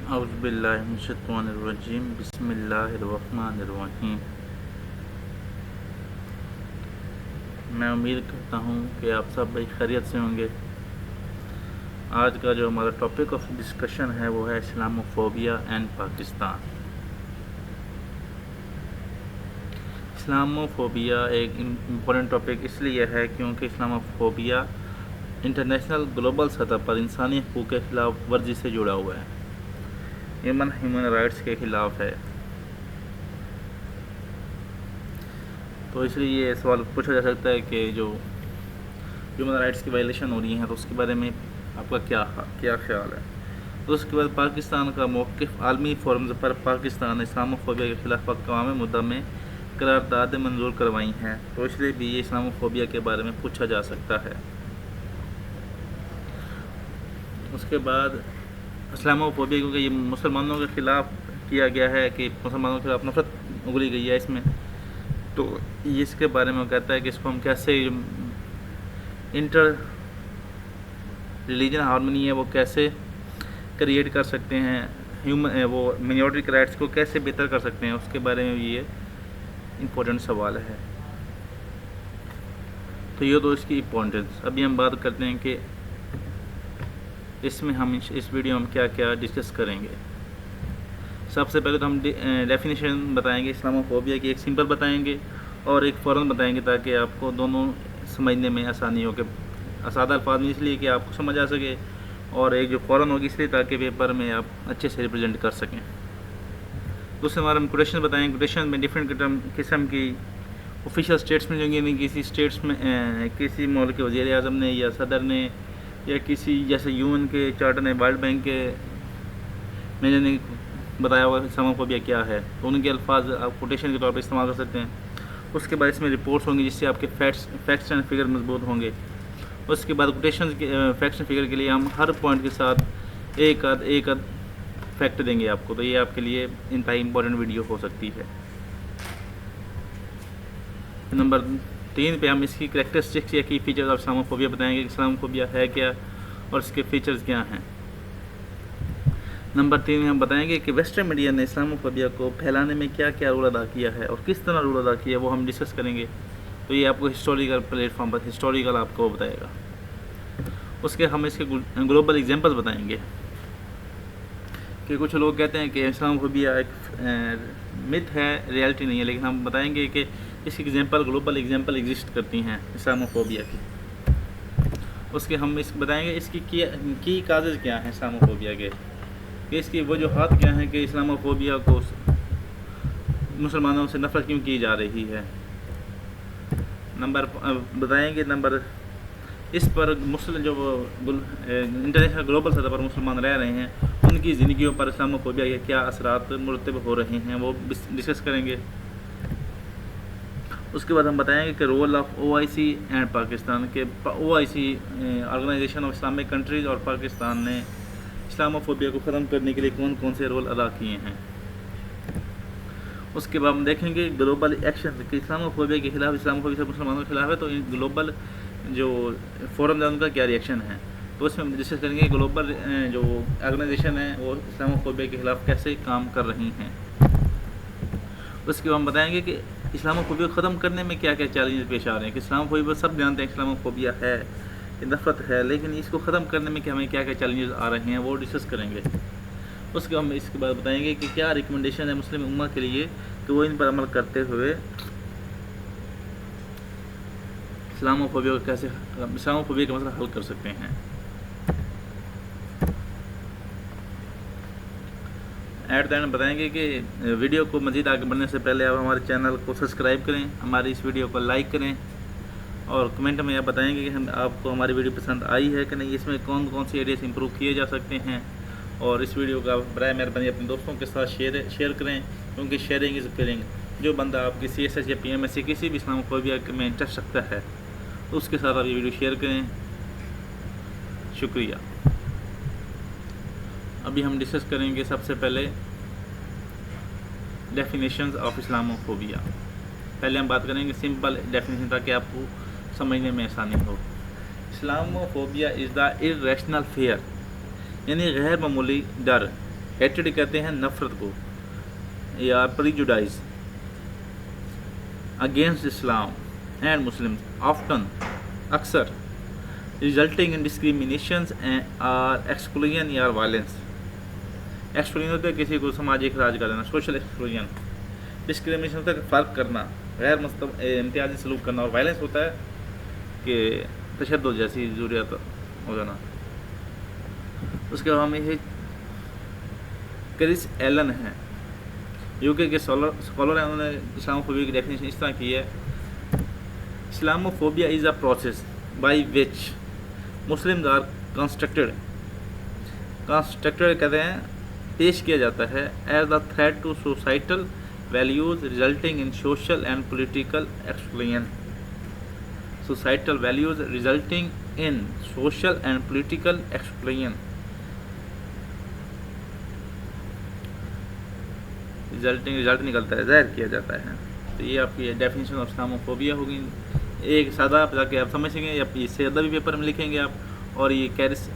اعوذ باللہ من الشیطان الرجیم بسم اللہ الرحمن الرحیم۔ میں امید کرتا ہوں کہ آپ سب بڑی خیریت سے ہوں گے۔ آج کا جو ہمارا ٹاپک آف ڈسکشن ہے وہ ہے اسلاموفوبیا اینڈ پاکستان۔ اسلاموفوبیا ایک امپورٹنٹ ٹاپک اس لیے ہے کیونکہ اسلاموفوبیا انٹرنیشنل گلوبل سطح پر انسانی حقوق کے خلاف ورزی سے جڑا ہوا ہے، ہیومن رائٹس کے خلاف ہے۔ تو اس لیے یہ سوال پوچھا جا سکتا ہے کہ جو ہیومن رائٹس کی وائلیشن ہو رہی ہیں تو اس کے بارے میں آپ کا کیا خیال ہے؟ تو اس کے بعد پاکستان کا موقف عالمی فورمز پر پاکستان نے اسلاموفوبیا کے خلاف اقوام متحدہ میں قراردادیں منظور کروائی ہیں، تو اس لیے بھی یہ اسلاموفوبیا کے بارے میں پوچھا جا سکتا ہے۔ اس کے بعد اسلاموفوبیا کیونکہ یہ مسلمانوں کے خلاف کیا گیا ہے کہ مسلمانوں کے خلاف نفرت اگلی گئی ہے اس میں، تو یہ اس کے بارے میں وہ کہتا ہے کہ اس کو ہم کیسے انٹر ریلیجن ہارمنی ہے وہ کیسے کریٹ کر سکتے ہیں، وہ مینورٹی کے رائٹس کو کیسے بہتر کر سکتے ہیں، اس کے بارے میں بھی یہ امپورٹنٹ سوال ہے۔ تو یہ تو اس کی امپورٹنس۔ ابھی ہم بات کرتے ہیں کہ اس میں ہم اس ویڈیو میں کیا کیا ڈسکس کریں گے۔ سب سے پہلے تو ہم ڈیفینیشن بتائیں گے اسلاموفوبیا کی، ایک سمپل بتائیں گے اور ایک فوراً بتائیں گے تاکہ آپ کو دونوں سمجھنے میں آسانی ہو، کہ سادہ الفاظ میں اس لیے کہ آپ کو سمجھ آ سکے، اور ایک جو فوراً ہوگی اس لیے تاکہ پیپر میں آپ اچھے سے ریپرزینٹ کر سکیں۔ دوسرے ہمارے ہم کوٹیشن بتائیں گے۔ کوٹیشن میں ڈفرینٹ قسم کی آفیشیل اسٹیٹس میں جو گے، کسی اسٹیٹس میں کسی ملک کے وزیر اعظم نے یا صدر نے یا کسی جیسے UN کے چارٹر نے، ورلڈ بینک کے مینیجر نے بتایا ہوا اسلاموفوبیا کیا ہے، تو ان کے الفاظ آپ کوٹیشن کے طور پر استعمال کر سکتے ہیں۔ اس کے بعد اس میں رپورٹس ہوں گی جس سے آپ کے فیکٹس اینڈ فگر مضبوط ہوں گے۔ اس کے بعد کوٹیشن کے فیکٹس اینڈ فگر کے لیے ہم ہر پوائنٹ کے ساتھ ایک آدھ فیکٹ دیں گے آپ کو، تو یہ آپ کے لیے انتہائی امپورٹنٹ ویڈیو ہو سکتی ہے۔ نمبر 3 پہ ہم اس کی کریکٹرسٹکس یا کی فیچرز آف اسلاموفوبیا بتائیں گے کہ اسلاموفوبیا ہے کیا اور اس کے فیچرز کیا ہیں۔ نمبر 3 میں ہم بتائیں گے کہ ویسٹرن میڈیا نے اسلاموفوبیا کو پھیلانے میں کیا کیا رول ادا کیا ہے اور کس طرح رول ادا کیا ہے، وہ ہم ڈسکس کریں گے۔ تو یہ آپ کو ہسٹوریکل پلیٹ فارم پر ہسٹوریکل آپ کو بتائے گا۔ اس کے ہم اس کے گلوبل ایگزامپلز بتائیں گے کہ کچھ لوگ کہتے ہیں کہ اسلاموفوبیا ایک متھ ہے، ریالٹی نہیں ہے، لیکن ہم بتائیں گے کہ اس کی گلوبل ایگزامپل ایگزسٹ کرتی ہیں اسلاموفوبیا کی۔ اس کے ہم اس بتائیں گے اس کی کازز کیا ہیں اسلاموفوبیا کے، کہ اس کی وجوہات کیا ہیں کہ اسلاموفوبیا کو مسلمانوں سے نفرت کیوں کی جا رہی ہے۔ بتائیں گے اس پر جو انٹرنیشنل گلوبل سطح پر مسلمان رہ رہے ہیں ان کی زندگیوں پر اسلاموفوبیا کے کیا اثرات مرتب ہو رہے ہیں، وہ ڈسکس کریں گے۔ اس کے بعد ہم بتائیں گے کہ role of OIC and Pakistan, کے OIC organisation of Islamic countries اور پاکستان نے اسلاموفوبیا کو ختم کرنے کے لیے کون کون سے رول ادا کیے ہیں۔ اس کے بعد ہم دیکھیں گے گلوبل ایکشن کہ اسلاموفوبیا کے خلاف، اسلاموفوبیا سے مسلمانوں کے خلاف ہے، تو ان گلوبل جو فورم ہے ان کا کیا ریئیکشن ہے، تو اس میں ہم ڈسکس کریں گے گلوبل جو آرگنائزیشن ہے وہ اسلاموفوبیا کے خلاف کیسے کام کر رہی ہیں۔ اس کے بعد ہم بتائیں گے کہ اسلاموفوبیا کو ختم کرنے میں کیا کیا چیلنجز پیش آ رہے ہیں، کہ اسلاموفوبیا سب جانتے ہیں اسلاموفوبیا ہے، نفرت ہے، لیکن اس کو ختم کرنے میں ہمیں کیا کیا چیلنجز آ رہے ہیں وہ ڈسکس کریں گے۔ اس کے ہم اس کے بعد بتائیں گے کہ کیا ریکمنڈیشن ہے مسلم امہ کے لیے کہ وہ ان پر عمل کرتے ہوئے اسلاموفوبیا کا مسئلہ حل کر سکتے ہیں۔ ایٹ دا اینڈ بتائیں گے کہ ویڈیو کو مزید آگے بڑھنے سے پہلے آپ ہمارے چینل کو سبسکرائب کریں، ہماری اس ویڈیو کو لائک کریں، اور کمنٹ میں آپ بتائیں گے کہ آپ کو ہماری ویڈیو پسند آئی ہے کہ نہیں، اس میں کون کون سی ایریاز امپروو کیے جا سکتے ہیں، اور اس ویڈیو کا برائے مہربانی اپنے دوستوں کے ساتھ شیئر کریں، کیونکہ شیئرنگ از کیئرنگ۔ جو بندہ آپ کی CSS یا PMS کسی بھی اسلاموفوبیا میں انٹرسٹ رکھتا ہے تو اس کے ساتھ آپ یہ ویڈیو شیئر کریں۔ شکریہ۔ ابھی ہم ڈسکس کریں گے سب سے پہلے ڈیفینیشنز آف اسلاموفوبیا۔ پہلے ہم بات کریں گے سمپل ڈیفینیشن تاکہ آپ کو سمجھنے میں آسانی ہو۔ اسلاموفوبیا از دا irrational fear، یعنی غیر معمولی ڈر ہیٹڈ کہتے ہیں نفرت کو یا prejudice against Islam and Muslim often اکثر ریزلٹنگ ان ڈسکریمنیشنز اور ایکسکلوژن یا وائلنس. ایکسکلوژن ہوتا ہے کسی کو سماجی اخراج کر دینا, سوشل ایکسکلوژن. ڈسکریمنیشن ہوتا ہے فرق کرنا, غیر امتیازی سلوک کرنا, اور وائلنس ہوتا ہے کہ تشدد جیسی ضروریات ہو جانا. اس کے بعد ہمیں یہ کرس ایلن ہیں یو کے اسکالر ہیں, انہوں نے اسلاموفوبیا کی ڈیفینیشن اس طرح کی ہے: Islamophobia is a process by which Muslims are constructed کہتے ہیں پیش کیا جاتا ہے as the threat to societal values resulting in social and political exclusion. Societal values resulting in social and political exclusion. Result نکلتا ہے, ظاہر کیا جاتا ہے. تو یہ آپ کی ڈیفینیشن آف اسلاموفوبیا ہوگی. ایک سادہ تاکہ آپ سمجھ سکیں, یا اس سے زیادہ بھی پیپر میں لکھیں گے آپ, اور یہ کیرس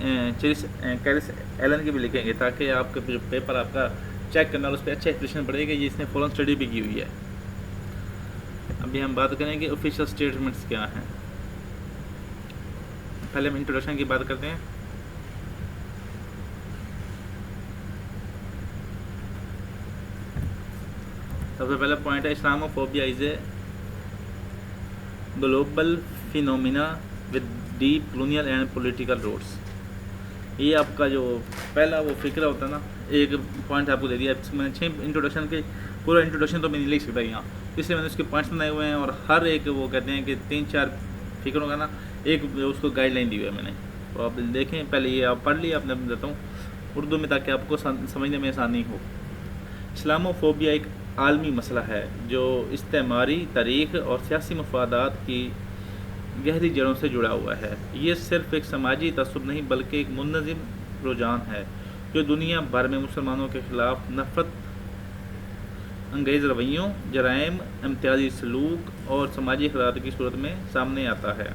ایلن کے بھی لکھیں گے تاکہ آپ کا جو پیپر آپ کا چیک کرنا اس پہ اچھا ایکسپریشن پڑے گا. یہ اس نے فوراً اسٹڈی بھی کی ہوئی ہے. ابھی ہم بات کریں گے آفیشیل اسٹیٹمنٹس کیا ہیں. پہلے ہم انٹروڈکشن کی بات کرتے ہیں. سب سے پہلا پوائنٹ ہے Islamophobia is a global phenomena with deep colonial and political roots. یہ آپ کا جو پہلا وہ فکرہ ہوتا ہے نا, ایک پوائنٹ آپ کو دے دیا. میں نے 6 انٹروڈکشن کے پورا انٹروڈکشن تو میں نہیں لکھ سکتا یہاں, اس لیے میں نے اس کے پوائنٹس بنائے ہوئے ہیں, اور ہر ایک وہ کہتے ہیں کہ 3-4 فکروں کا نا ایک اس کو گائیڈ لائن دی ہوئی ہے میں نے. تو آپ دیکھیں, پہلے یہ آپ پڑھ لیے, آپ نے دیتا ہوں اردو میں تاکہ آپ کو سمجھنے میں آسانی ہو. اسلاموفوبیا ایک عالمی مسئلہ ہے جو استعماری تاریخ اور سیاسی مفادات کی گہری جڑوں سے جڑا ہوا ہے. یہ صرف ایک سماجی تعصب نہیں بلکہ ایک منظم رجحان ہے جو دنیا بھر میں مسلمانوں کے خلاف نفرت انگیز رویوں, جرائم, امتیازی سلوک اور سماجی اخراج کی صورت میں سامنے آتا ہے.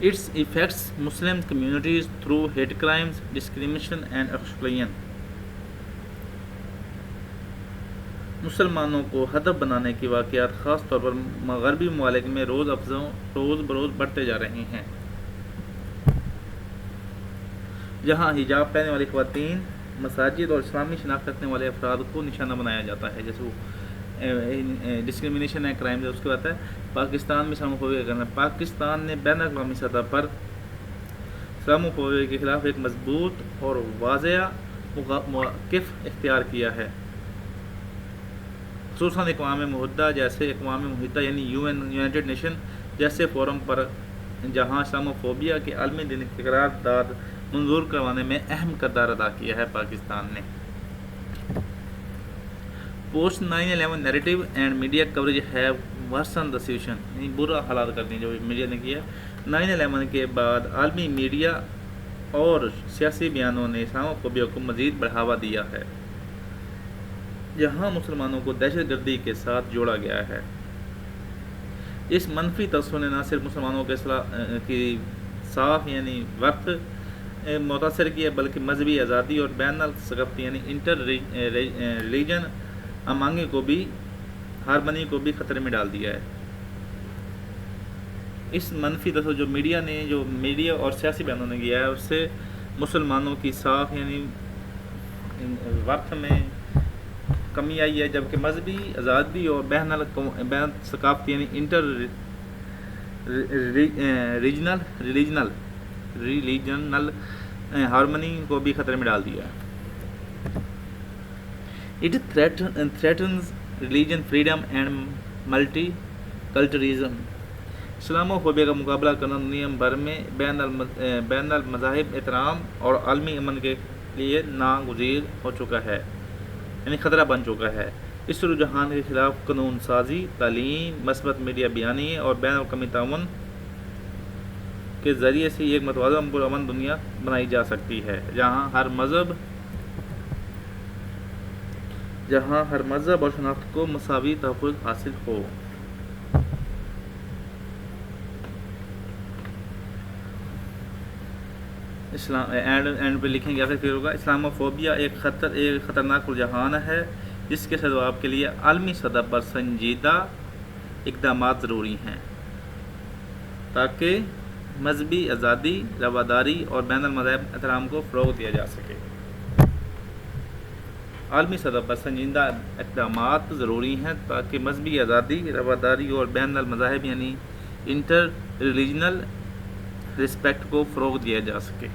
Its affects Muslim communities through hate crimes, discrimination and exclusion. مسلمانوں کو ہدف بنانے کی واقعات خاص طور پر مغربی ممالک میں روز بروز بڑھتے جا رہے ہیں, جہاں حجاب پہننے والی خواتین, مساجد اور اسلامی شناخت رکھنے والے افراد کو نشانہ بنایا جاتا ہے. جیسے وہ ڈسکریمنیشن ہے, کرائم ہے, اس کے بعد ہے پاکستان میں اسلاموفوبیا کرنا. پاکستان نے بین الاقوامی سطح پر اسلاموفوبیا کے خلاف ایک مضبوط اور واضح موقف اختیار کیا ہے, خصوصاً اقوام متحدہ یعنی یونائٹڈ نیشن جیسے فورم پر, جہاں اسلاموفوبیا کے عالمی دن کی قرارداد منظور کروانے میں اہم کردار ادا کیا ہے. پاکستان نے post 9/11 narrative and media coverage have worsen the situation. برا حالات کر دیں جو میڈیا نے کیا. 9/11 کے بعد عالمی میڈیا اور سیاسی بیانوں نے اسلاموفوبیا کو مزید بڑھاوا دیا ہے, جہاں مسلمانوں کو دہشت گردی کے ساتھ جوڑا گیا ہے. اس منفی تاثر نے نہ صرف مسلمانوں کی صاف یعنی وقت متاثر کیا بلکہ مذہبی آزادی اور بین الثقافتی یعنی انٹر ریلیجن امانگی کو بھی ہارمنی کو بھی خطرے میں ڈال دیا ہے. اس منفی تاثر جو میڈیا اور سیاسی بیانوں نے کیا ہے اس سے مسلمانوں کی صاف یعنی وقت میں کمی آئی ہے, جبکہ مذہبی آزادی اور بین ثقافتی یعنی انٹر ریلیجنل ہارمنی کو بھی خطرے میں ڈال دیا ہے. It threatens religion freedom and multiculturalism. Islamophobia کا مقابلہ کرنا دنیا بھر میں بین المذاہب احترام اور عالمی امن کے لیے ناگزیر ہو چکا ہے, یعنی خطرہ بن چکا ہے. اس رجحان کے خلاف قانون سازی, تعلیم, مثبت میڈیا بیانی اور بین الاقوامی تعاون کے ذریعے سے ایک متوازن پرامن دنیا بنائی جا سکتی ہے, جہاں ہر مذہب اور شناخت کو مساوی تحفظ حاصل ہو. اسلام اینڈ پہ لکھیں گے آخر پھر ہوگا اسلاموفوبیا ایک خطرناک رجحان ہے جس کے سبب کے لیے عالمی سطح پر سنجیدہ اقدامات ضروری ہیں تاکہ مذہبی آزادی، رواداری اور بین المذہب احترام کو فروغ دیا جا سکے۔ عالمی سطح پر سنجیدہ اقدامات ضروری ہیں تاکہ مذہبی آزادی، رواداری اور بین المذاہب یعنی انٹر ریلیجنل رسپیکٹ کو فروغ دیا جا سکے۔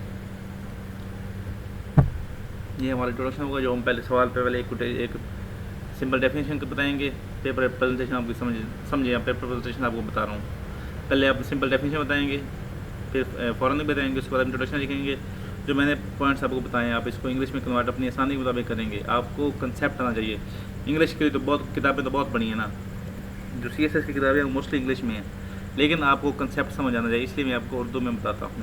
یہ ہمارا انٹروڈکشن ہوگا جو ہم پہلے سوال پہ پہلے ایک سمپل ڈیفینیشن کو بتائیں گے، پیپر پریزنٹیشن آپ کو سمجھے پیپر پریزنٹیشن آپ کو بتا رہا ہوں۔ پہلے آپ سمپل ڈیفینیشن بتائیں گے، پھر فوراً بتائیں گے، اس کے بعد انٹروڈکشن لکھیں گے۔ جو میں نے پوائنٹس آپ کو بتائیں آپ اس کو انگلش میں کنورٹ اپنی آسانی کے مطابق کریں گے۔ آپ کو کنسیپٹ آنا چاہیے۔ انگلش کے لیے تو کتابیں تو بہت پڑھی ہیں نا، جو سی ایس ایس کی کتابیں ہیں موسٹلی انگلش میں ہیں، لیکن آپ کو کنسیپٹ سمجھ آنا چاہیے، اس لیے میں آپ کو اردو میں بتاتا ہوں۔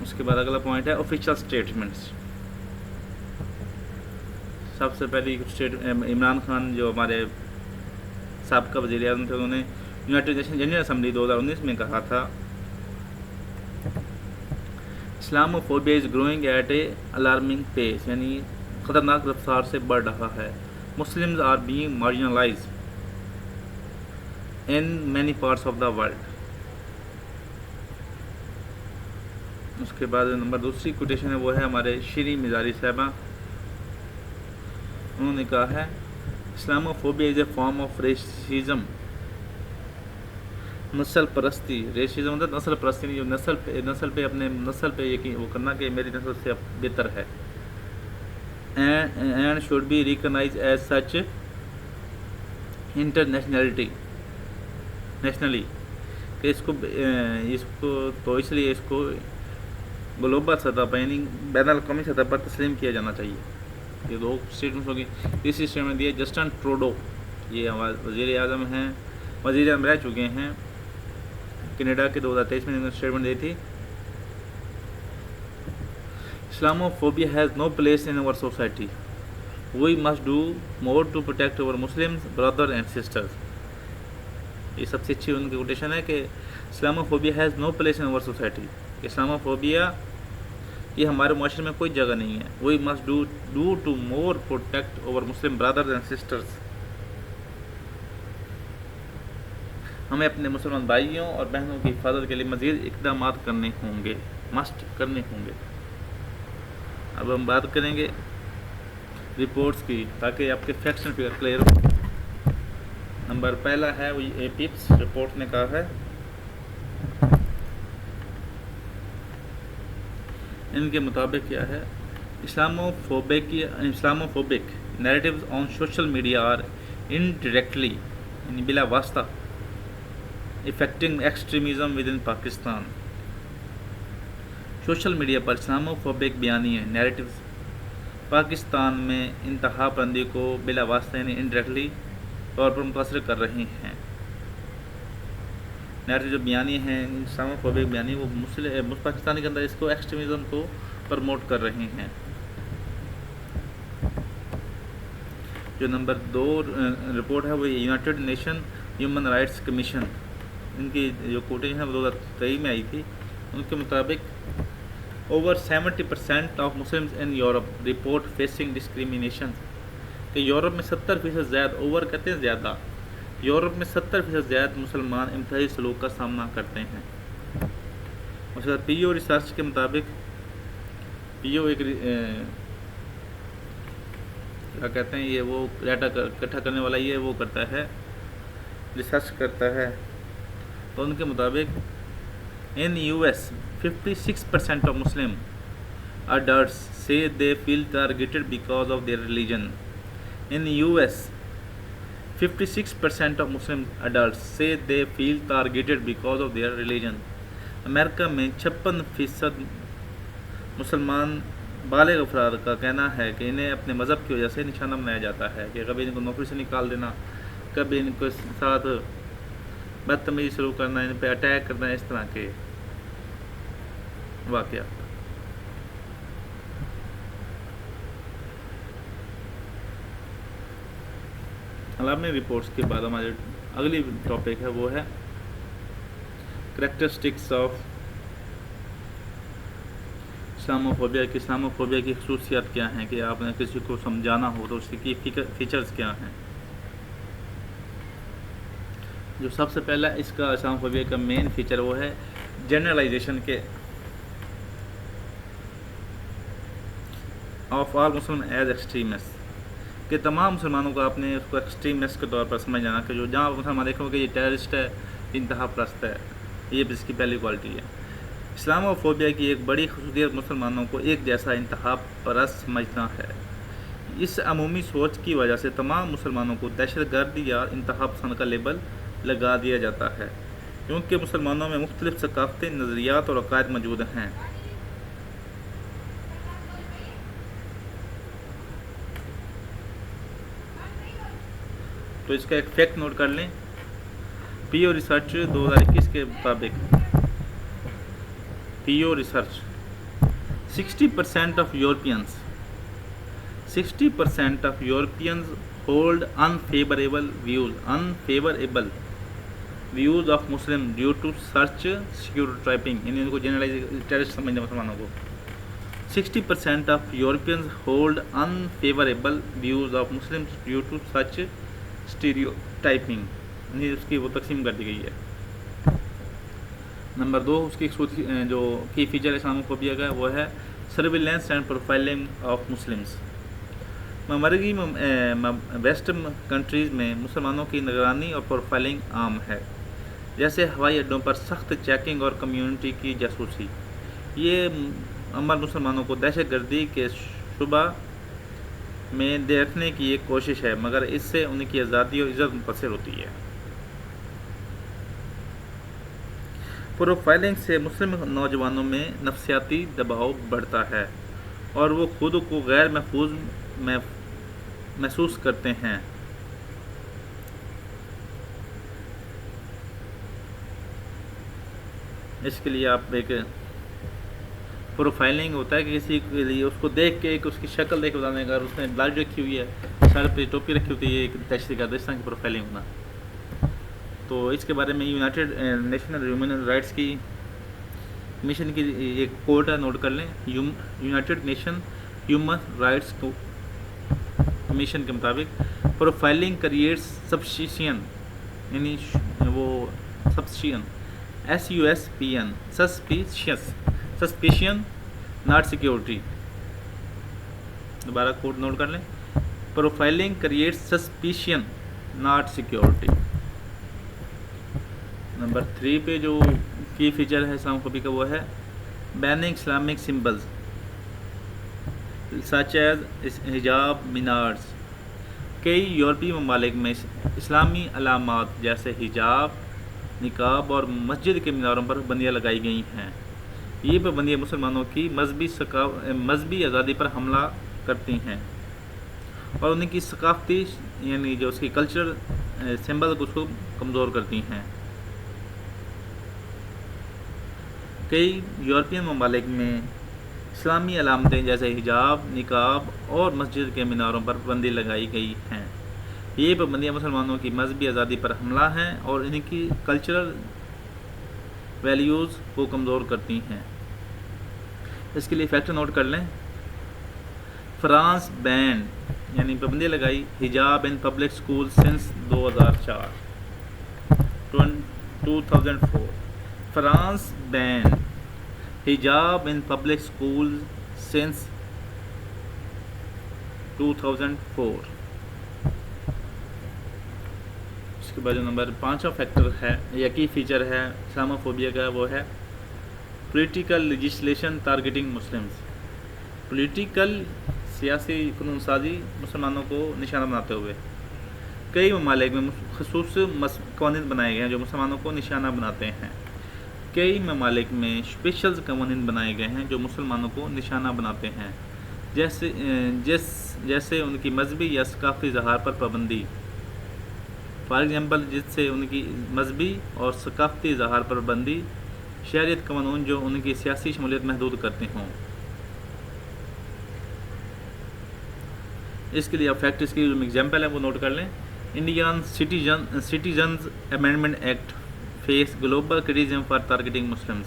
اس کے بعد اگلا پوائنٹ ہے آفیشیل اسٹیٹمنٹس۔ سب سے پہلی عمران خان جو ہمارے سابقہ وزیر اعظم تھے، انہوں نے یونائٹڈ نیشن جنرل اسمبلی 2019 میں کہا تھا Islamophobia is growing at a alarming pace, یعنی خطرناک رفتار سے بڑھ رہا ہے۔ Muslims are being marginalized in many parts of the world. اس کے بعد نمبر دوسری کوٹیشن ہے وہ ہے ہمارے شیریں مزاری صاحبہ، انہوں نے کہا ہے Islamophobia is a form of racism, نسل پرستی۔ ریسزم مطلب نسل پرستی نہیں، جو نسل پہ اپنے نسل پہ یقین وہ کرنا کہ میری نسل سے بہتر ہے، and should be recognise as such internationally, کہ اس کو تو اس لیے اس کو گلوبل سطح پر یعنی بین الاقوامی سطح پر تسلیم کیا جانا چاہیے۔ یہ دو اسٹیٹمنٹس ہوگی۔ تیسری اسٹیٹمنٹ دی ہے جسٹن ٹروڈو، یہ ہمارے وزیر اعظم ہیں، وزیر اعظم رہ چکے ہیں کینیڈا کے، 2023 میں اسٹیٹمنٹ دی تھی Islamophobia has no place in our society, we must do more to protect our Muslims brother and sisters. یہ سب سے اچھی ان کی کوٹیشن ہے کہ Islamophobia has no place in our society, Islamophobia یہ ہمارے معاشرے میں کوئی جگہ نہیں ہے۔ We must do to more protect our Muslim brothers and sisters, ہمیں اپنے مسلمان بھائیوں اور بہنوں کی حفاظت کے لیے مزید اقدامات کرنے ہوں گے، مسٹ کرنے ہوں گے۔ اب ہم بات کریں گے رپورٹس کی تاکہ آپ کے facts and figure clear who. Number پہلا ہے وہ اے پیپس رپورٹ نے کہا ہے ان کے مطابق کیا ہے Islamophobic narratives on social media are indirectly یعنی بلا واسطہ affecting extremism with in Pakistan. Social media پر اسلاموفوبک بیانیے نیریٹیوز پاکستان میں انتہا پسندی کو بلا واسطہ یعنی انڈائریکٹلی طور پر متاثر کر رہے ہیں۔ نیریٹیو جو بیانیے ہیں اسلاموفوبک بیانیے وہ پاکستان کے اندر اس کو ایکسٹریمزم کو پرموٹ کر رہے ہیں۔ جو نمبر 2 رپورٹ ہے وہ United Nation human rights commission, ان کی جو کوٹیشن ہے وہ 2023 میں آئی تھی، ان کے مطابق over 70% of Muslims in Europe report facing discrimination, کہ یورپ میں 70% زیادہ، اوور کہتے ہیں زیادہ، یورپ میں 70% زیادہ مسلمان امتیازی سلوک کا سامنا کرتے ہیں۔ اس کے بعد پی او ریسرچ کے مطابق پی او ایک کیا کہتے ہیں یہ وہ ڈیٹا اکٹھا کرنے والا یہ وہ کرتا ہے ریسرچ کرتا ہے، تو ان کے مطابق in U S 56% of Muslim adults say they feel targeted because of their religion. In US 56% of Muslim adults say they feel targeted because of their religion. امریکہ میں 56% مسلمان بالغ افراد کا کہنا ہے کہ انہیں اپنے مذہب کی وجہ سے نشانہ بنایا جاتا ہے، کہ کبھی ان کو نوکری سے نکال دینا، کبھی ان کے ساتھ بدتمیزی سلوک کرنا، ان پہ اٹیک کرنا، اس طرح کے واقعات۔ عالمی رپورٹس کے بعد ہمارے اگلی ٹاپک ہے وہ ہے کریکٹرسٹکس آف اسلاموفوبیا کی خصوصیات کیا ہیں کہ آپ نے کسی کو سمجھانا ہو تو اس کی فیچرز کیا ہیں. جو سب سے پہلا اس کا اسلاموفوبیا کا مین فیچر وہ ہے جنرلائزیشن کے of all Muslim as extremist, کہ تمام مسلمانوں کو آپ نے اس کو ایکسٹریمسٹ کے طور پر سمجھ جانا کہ جو جہاں مسلمان دیکھو کہ یہ ٹیررسٹ ہے، انتہا پرست ہے، یہ اس کی پہلی کوالٹی ہے. اسلاموفوبیا کی ایک بڑی خصوصیت مسلمانوں کو ایک جیسا انتہا پرست سمجھنا ہے. اس عمومی سوچ کی وجہ سے تمام مسلمانوں کو دہشت گرد یا انتہا پسند کا لیبل لگا دیا جاتا ہے، کیونکہ مسلمانوں میں مختلف ثقافتیں، نظریات اور عقائد موجود ہیں. تو اس کا ایک فیکٹ نوٹ کر لیں. پیو ریسرچ 2021 کے مطابق پیو research 60% of Europeans hold unfavorable views of Muslim due to search stereotyping. ان کو جنرلائز ٹیررسٹ سمجھنا مسلمانوں کو. 60% of Europeans hold unfavorable views of Muslims due to such stereotyping. اس کی وہ تقسیم کر دی گئی ہے. نمبر 2 اس کی جو کی فیچر اسلاموفوبیا کا وہ ہے surveillance and profiling of Muslims. مغربی ویسٹ کنٹریز میں مسلمانوں کی نگرانی اور پروفائلنگ عام ہے، جیسے ہوائی اڈوں پر سخت چیکنگ اور کمیونٹی کی جاسوسی. یہ عمل مسلمانوں کو دہشت گردی کے شبہ میں دیکھنے کی ایک کوشش ہے، مگر اس سے ان کی آزادی اور عزت متاثر ہوتی ہے. پروفائلنگ سے مسلم نوجوانوں میں نفسیاتی دباؤ بڑھتا ہے اور وہ خود کو غیر محفوظ محسوس کرتے ہیں. اس کے لیے آپ ایک پروفائلنگ ہوتا ہے کہ کسی کے لیے اس کو دیکھ کے ایک اس کی شکل دیکھ بتانے کا، اس نے داڑھی رکھی ہوئی ہے، سر پہ ٹوپی رکھی ہوتی ہے، ایک دہشت گرد، اس طرح کی پروفائلنگ ہونا. تو اس کے بارے میں یونائٹڈ نیشنل ہیومن رائٹس کی کمیشن کی ایک کوٹ ہے، نوٹ کر لیں. United Nation human rights commission کے مطابق پروفائلنگ کریٹس سسپیشن، یعنی وہ سسپیشن سسپیشن ناٹ سیکیورٹی. دوبارہ کوٹ نوٹ کر لیں. Profiling creates suspicion not security. Number 3 پہ جو کی فیچر ہے اسلاموفوبیا کا وہ ہے banning Islamic symbols such as حجاب مینارز. کئی یورپی ممالک میں اسلامی علامات جیسے حجاب، نقاب اور مسجد کے میناروں پر پابندیاں لگائی گئی ہیں. یہ پابندیاں مسلمانوں کی مذہبی آزادی پر حملہ کرتی ہیں اور ان کی ثقافتی یعنی جو اس کی کلچرل سمبل کو اس کو کمزور کرتی ہیں. کئی یورپین ممالک میں اسلامی علامتیں جیسے حجاب، نقاب اور مسجد کے میناروں پر پابندی لگائی گئی ہیں. یہ پابندیاں مسلمانوں کی مذہبی آزادی پر حملہ ہیں اور ان کی کلچرل ویلیوز کو کمزور کرتی ہیں. اس کے لیے فیکٹر نوٹ کر لیں. فرانس بین یعنی پابندی لگائی حجاب in public school since 2004. France ban حجاب ان پبلک اسکول سنس 2004. اس کے بعد جو نمبر 5 فیکٹر ہے یا کی فیچر ہے اسلاموفوبیا کا وہ ہے political legislation targeting Muslims. Political سیاسی قانون سازی مسلمانوں کو نشانہ بناتے ہوئے کئی ممالک میں خصوصی قوانین بنائے گئے ہیں جو مسلمانوں کو نشانہ بناتے ہیں. کئی ممالک میں اسپیشل قوانین بنائے گئے ہیں جو مسلمانوں کو نشانہ بناتے ہیں، جیسے ان کی مذہبی یا ثقافتی اظہار پر پابندی. فار ایگزامپل جس سے ان کی مذہبی اور ثقافتی اظہار پر پابندی، شہریت قانون جو ان کی سیاسی شمولیت محدود کرتے ہوں. اس کے لیے آپ فیکٹ اس کی جو ایگزامپل ہے وہ نوٹ کر لیں. Indian citizens amendment act face global criticism for targeting Muslims.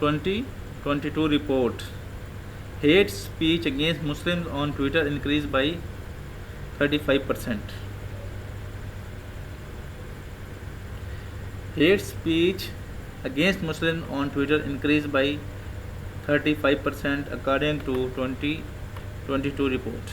2022 report, hate speech against Muslims on Twitter increased by 35%. Hate speech against Muslims on Twitter increased by 35% according to 2022 report.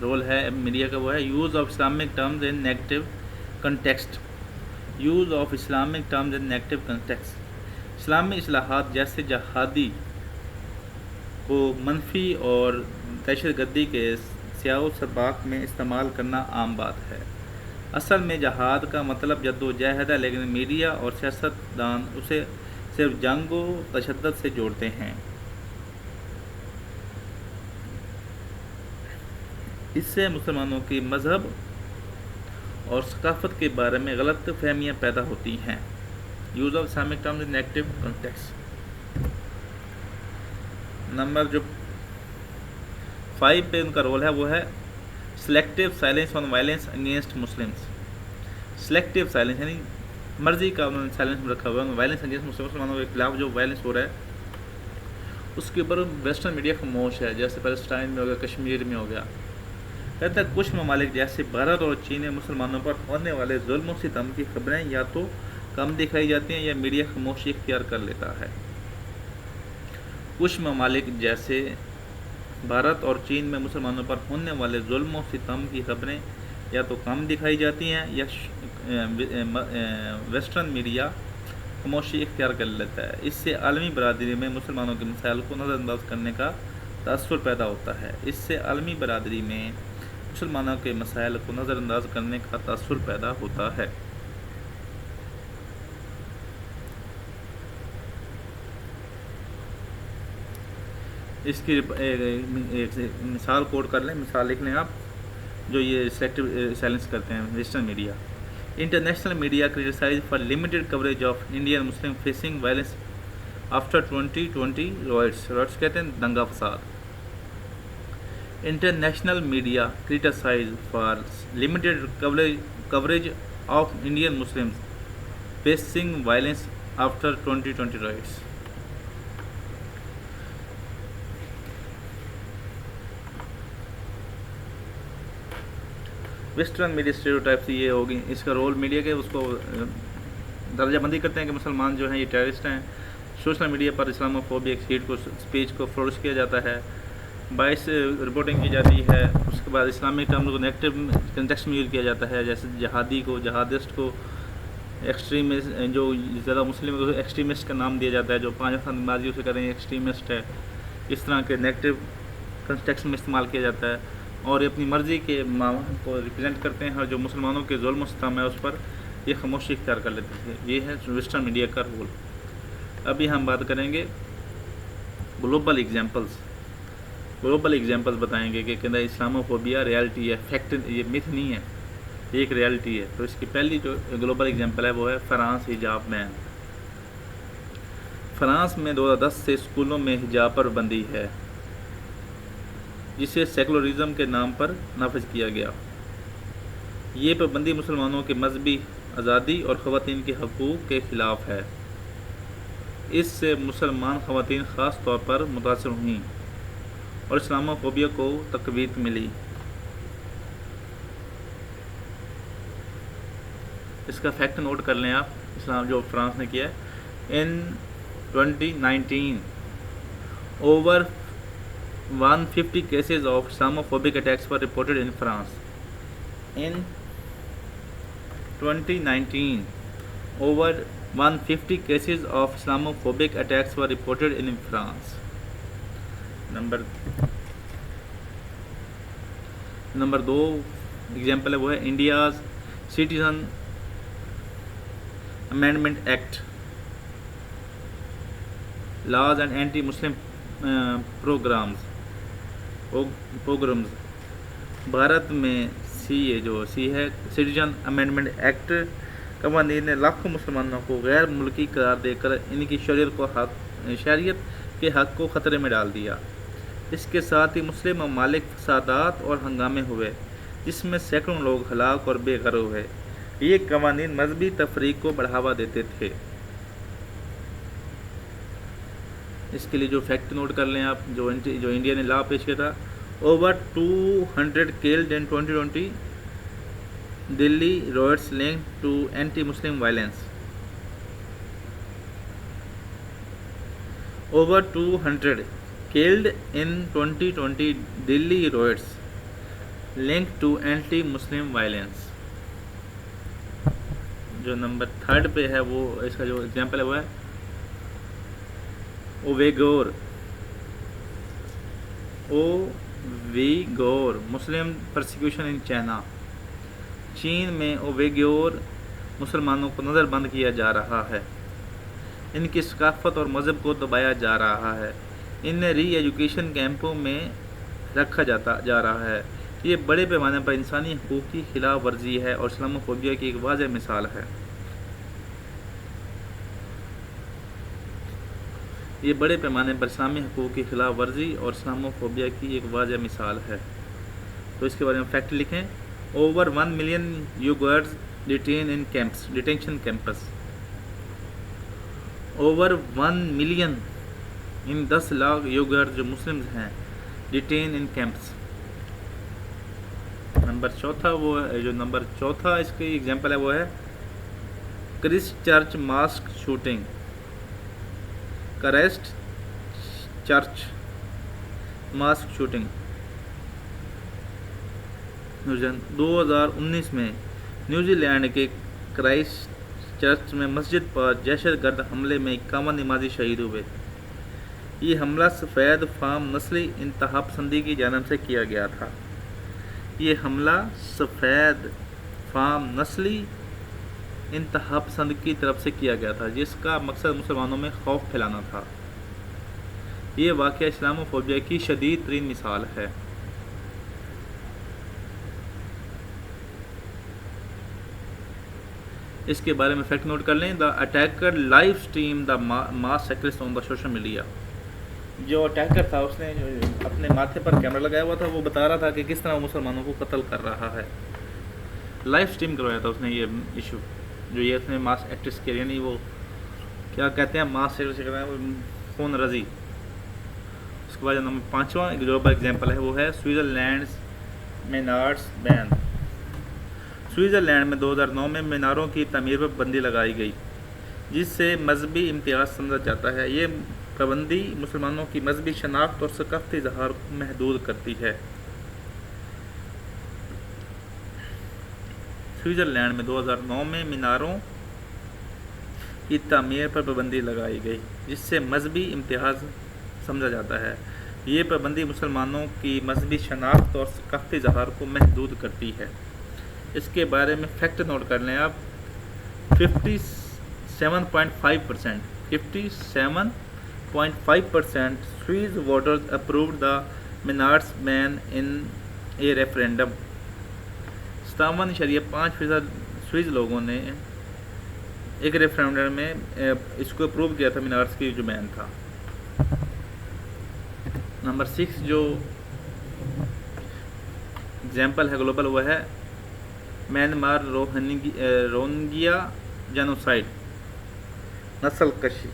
Role ہے media کا، وہ ہے use of Islamic terms in negative context. Use of Islamic terms in negative context. اسلامی اصلاحات جیسے جہادی کو منفی اور دہشت گردی کے سیاق و سباق میں استعمال کرنا عام بات ہے. اصل میں جہاد کا مطلب جد و جہد ہے، لیکن میڈیا اور سیاست دان اسے صرف جنگ و تشدد سے جوڑتے ہیں. اس سے مسلمانوں کی مذہب اور ثقافت کے بارے میں غلط فہمیاں پیدا ہوتی ہیں. Use of Islamic terms in negative context. Number جو 5 پہ ان کا رول ہے وہ ہے selective silence on violence against Muslims. Selective silence یعنی مرضی کا انہوں نے سائلنس رکھا ہوا ہے. وائلنس اگینسٹ مسلمانوں کے خلاف جو وائلنس ہو رہا ہے اس کے اوپر ویسٹرن میڈیا خاموش ہے. جیسے پیلسٹائن میں ہو گیا، کشمیر میں ہو گیا. کہتا ہے کچھ ممالک جیسے بھارت اور چین میں مسلمانوں پر ہونے والے ظلم و ستم کی خبریں یا تو کم دکھائی جاتی ہیں یا میڈیا خاموشی اختیار کر لیتا ہے. کچھ ممالک جیسے بھارت اور چین میں مسلمانوں پر ہونے والے ظلم و ستم کی خبریں یا تو کم دکھائی جاتی ہیں یا ویسٹرن میڈیا خاموشی اختیار کر لیتا ہے. اس سے عالمی برادری میں مسلمانوں کے مسائل کو نظر انداز کرنے کا تاثر پیدا ہوتا ہے. اس سے عالمی برادری میں مسلمانوں کے مسائل کو نظر انداز کرنے کا تاثر پیدا ہوتا ہے. اس کی ایک مثال کوٹ کر لیں، مثال لکھ لیں آپ، جو یہ سلیکٹیو سائلنس کرتے ہیں western media. International media criticise for limited coverage of Indian Muslim facing violence after 2020 riots. Riots کہتے ہیں دنگا فساد. International media criticise for limited coverage of Indian Muslim facing violence after 2020 riots. Western media stereotypes یہ ہوگی. اس کا role media کے اس کو درجہ بندی کرتے ہیں کہ مسلمان جو ہیں یہ ٹیررسٹ ہیں. سوشل میڈیا پر اسلامو فوبک اسپیچ کو فلورش کیا جاتا ہے، باعث رپورٹنگ کی جاتی ہے. اس کے بعد اسلامک ٹرمز کو نیگیٹو کنٹیکسٹ میں یوز کیا جاتا ہے، جیسے جہادی کو، جہادسٹ کو، ایکسٹریمسٹ جو زیادہ مسلم کو ایکسٹریمسٹ کا نام دیا جاتا ہے، جو 5 افغان بازی اسے کریں ایکسٹریمسٹ ہے. اس طرح کے نیگیٹو کنٹیکسٹ میں استعمال کیا جاتا ہے اور یہ اپنی مرضی کے کو ریپرزینٹ کرتے ہیں، اور جو مسلمانوں کے ظلم و ستم ہے اس پر یہ خاموشی اختیار کر لیتے ہیں. یہ ہے ویسٹرن میڈیا کا رول. ابھی ہم بات کریں گے گلوبل ایگزامپلس. گلوبل ایگزامپلس بتائیں گے کہ کہنا اسلامو فوبیا ریالٹی ہے، فیکٹ، یہ میتھ نہیں ہے، یہ ایک ریالٹی ہے. تو اس کی پہلی جو گلوبل ایگزامپل ہے وہ ہے فرانس حجاب بین. فرانس میں 2010 سے اسکولوں میں حجاب پر پابندی ہے، جسے سیکولرزم کے نام پر نافذ کیا گیا. یہ پابندی مسلمانوں کے مذہبی آزادی اور خواتین کے حقوق کے خلاف ہے. اس سے مسلمان خواتین خاص طور پر متاثر ہوئیں اور اسلامو فوبیا کو تقویت ملی. اس کا فیکٹ نوٹ کر لیں آپ، اسلام جو فرانس نے کیا ہے. ان 2019 over 150 cases of Islamophobic attacks were reported in France. In 2019, over 150 cases of Islamophobic attacks were reported in France. Number 2 example ہے وہ ہے India's citizen amendment act, laws and anti Muslim programmes. Bharat میں جو سی ہے citizen amendment act قوانین نے لاکھوں مسلمانوں کو غیر ملکی قرار دے کر ان کی شہریت کے حق کو خطرے میں ڈال دیا. اس کے ساتھ ہی مسلم ممالک فسادات اور ہنگامے ہوئے جس میں سینکڑوں لوگ ہلاک اور بے گھر ہوئے. یہ قوانین مذہبی تفریق کو بڑھاوا دیتے تھے. اس کے لیے جو فیکٹ نوٹ کر لیں آپ، جو انڈیا نے لا پیش کیا تھا. Over 200 killed in 2020 Delhi riots linked to anti Muslim violence. Over 200 killed in 2020 Delhi riots linked to anti-Muslim violence. جو نمبر 3 پہ ہے وہ اس کا جو ایگزامپل ہے وہ ہے اویگور مسلم پرسیکیوشن ان چائنا. چین میں اویگور مسلمانوں کو نظر بند کیا جا رہا ہے، ان کی ثقافت اور مذہب کو دبایا جا رہا ہے، انہیں ری ایجوکیشن کیمپوں میں رکھا جا رہا ہے. یہ بڑے پیمانے پر انسانی حقوق کی خلاف ورزی ہے اور اسلاموفوبیا کی ایک واضح مثال ہے. یہ بڑے پیمانے پر اسلامی حقوق کی خلاف ورزی اور اسلاموفوبیا کی ایک واضح مثال ہے. تو اس کے بارے میں فیکٹ لکھیں. Over 1 million Uyghurs detain in camps detention camps. Over 1 million ان 10 لاکھ یوگرز جو مسلمز ہیں ڈیٹین ان کیمپس. نمبر 4 وہ جو نمبر 4 اس کی ایگزامپل ہے وہ ہے Christchurch mosque shooting. Christchurch mosque shooting 2019 میں نیوزی لینڈ کے کرائسٹ چرچ میں مسجد پر دہشت گرد حملے میں 51 نمازی شہید ہوئے. یہ حملہ سفید فام نسلی انتہا پسندی کی جانب سے کیا گیا تھا. یہ حملہ سفید فام نسلی انتہا پسند کی طرف سے کیا گیا تھا جس کا مقصد مسلمانوں میں خوف پھیلانا تھا. یہ واقعہ اسلاموفوبیا کی شدید ترین مثال ہے. اس کے بارے میں فیکٹ نوٹ کر لیں. The attacker live stream the mass secrets on the social media. جو اٹیکر تھا اس نے جو اپنے ماتھے پر کیمرہ لگایا ہوا تھا وہ بتا رہا تھا کہ کس طرح وہ مسلمانوں کو قتل کر رہا ہے. لائیو اسٹریم کروایا تھا اس نے یہ ایشو جو یہ اس نے ماس ایکٹرس کے یعنی وہ کیا کہتے ہیں ماس ایکٹرس کہتے ہیں خون رضی. اس کے بعد نمبر 5واں ایک گلوبل ایگزامپل ہے وہ ہے سوئٹزرلینڈ مینارز بین. سوئٹزرلینڈ میں 2009 میں میناروں کی تعمیر پر پابندی لگائی گئی جس سے مذہبی امتیاز سمجھا جاتا ہے. یہ پابندی مسلمانوں کی مذہبی شناخت اور ثقافتی اظہار کو محدود کرتی ہے. سوئٹزرلینڈ میں 2009 میں میناروں کی تعمیر پر پابندی لگائی گئی جس سے مذہبی امتیاز سمجھا جاتا ہے. یہ پابندی مسلمانوں کی مذہبی شناخت اور ثقافتی اظہار کو محدود کرتی ہے. اس کے بارے میں فیکٹ نوٹ کر لیں آپ. 57.5% سوئس ووٹرز اپرووڈ دا مینارز بین ان اے ریفرینڈم. 57.5% سوئس لوگوں نے ایک ریفرینڈم میں اس کو اپروو کیا تھا مینارز کی جو بین تھا. نمبر 6 جو ایگزامپل ہے گلوبل وہ ہے میانمار روہنگیا جینوسائیڈ نسل کشی.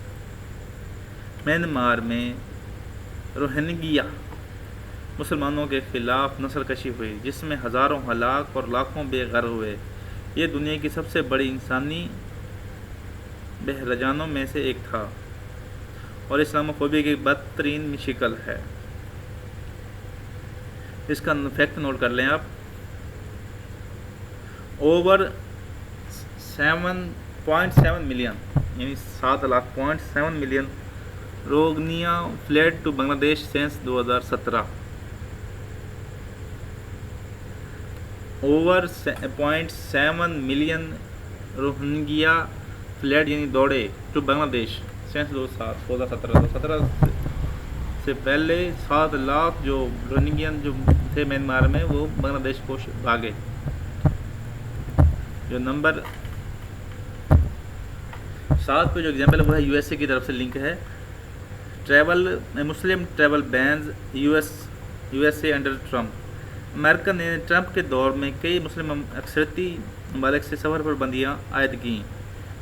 میانمار میں روہنگیا مسلمانوں کے خلاف نسل کشی ہوئی جس میں ہزاروں ہلاک اور لاکھوں بے گھر ہوئے. یہ دنیا کی سب سے بڑی انسانی بحرانوں میں سے ایک تھا اور اسلاموفوبیا کی بدترین شکل ہے. اس کا فیکٹ نوٹ کر لیں آپ. اوور 7.7 ملین یعنی 7.7 ملین روہنگیا فلیڈ ٹو بنگلہ دیش sense 2017. Over 0.7 million Rohingya fled یعنی دوڑے ٹو بنگلہ دیش سینس 2017 سے پہلے 7 لاکھ جو روہنگین جو تھے میانمار میں وہ بنگلہ دیش کو بھاگے. جو نمبر 7 پہ جو ایگزامپل ہے وہ ہے یو ایس اے کی طرف سے لنک ہے. Muslim travel bans U S A under Trump. امریکہ نے ٹرمپ کے دور میں کئی مسلم اکثریتی ممالک سے سفر پر پابندیاں عائد کیں.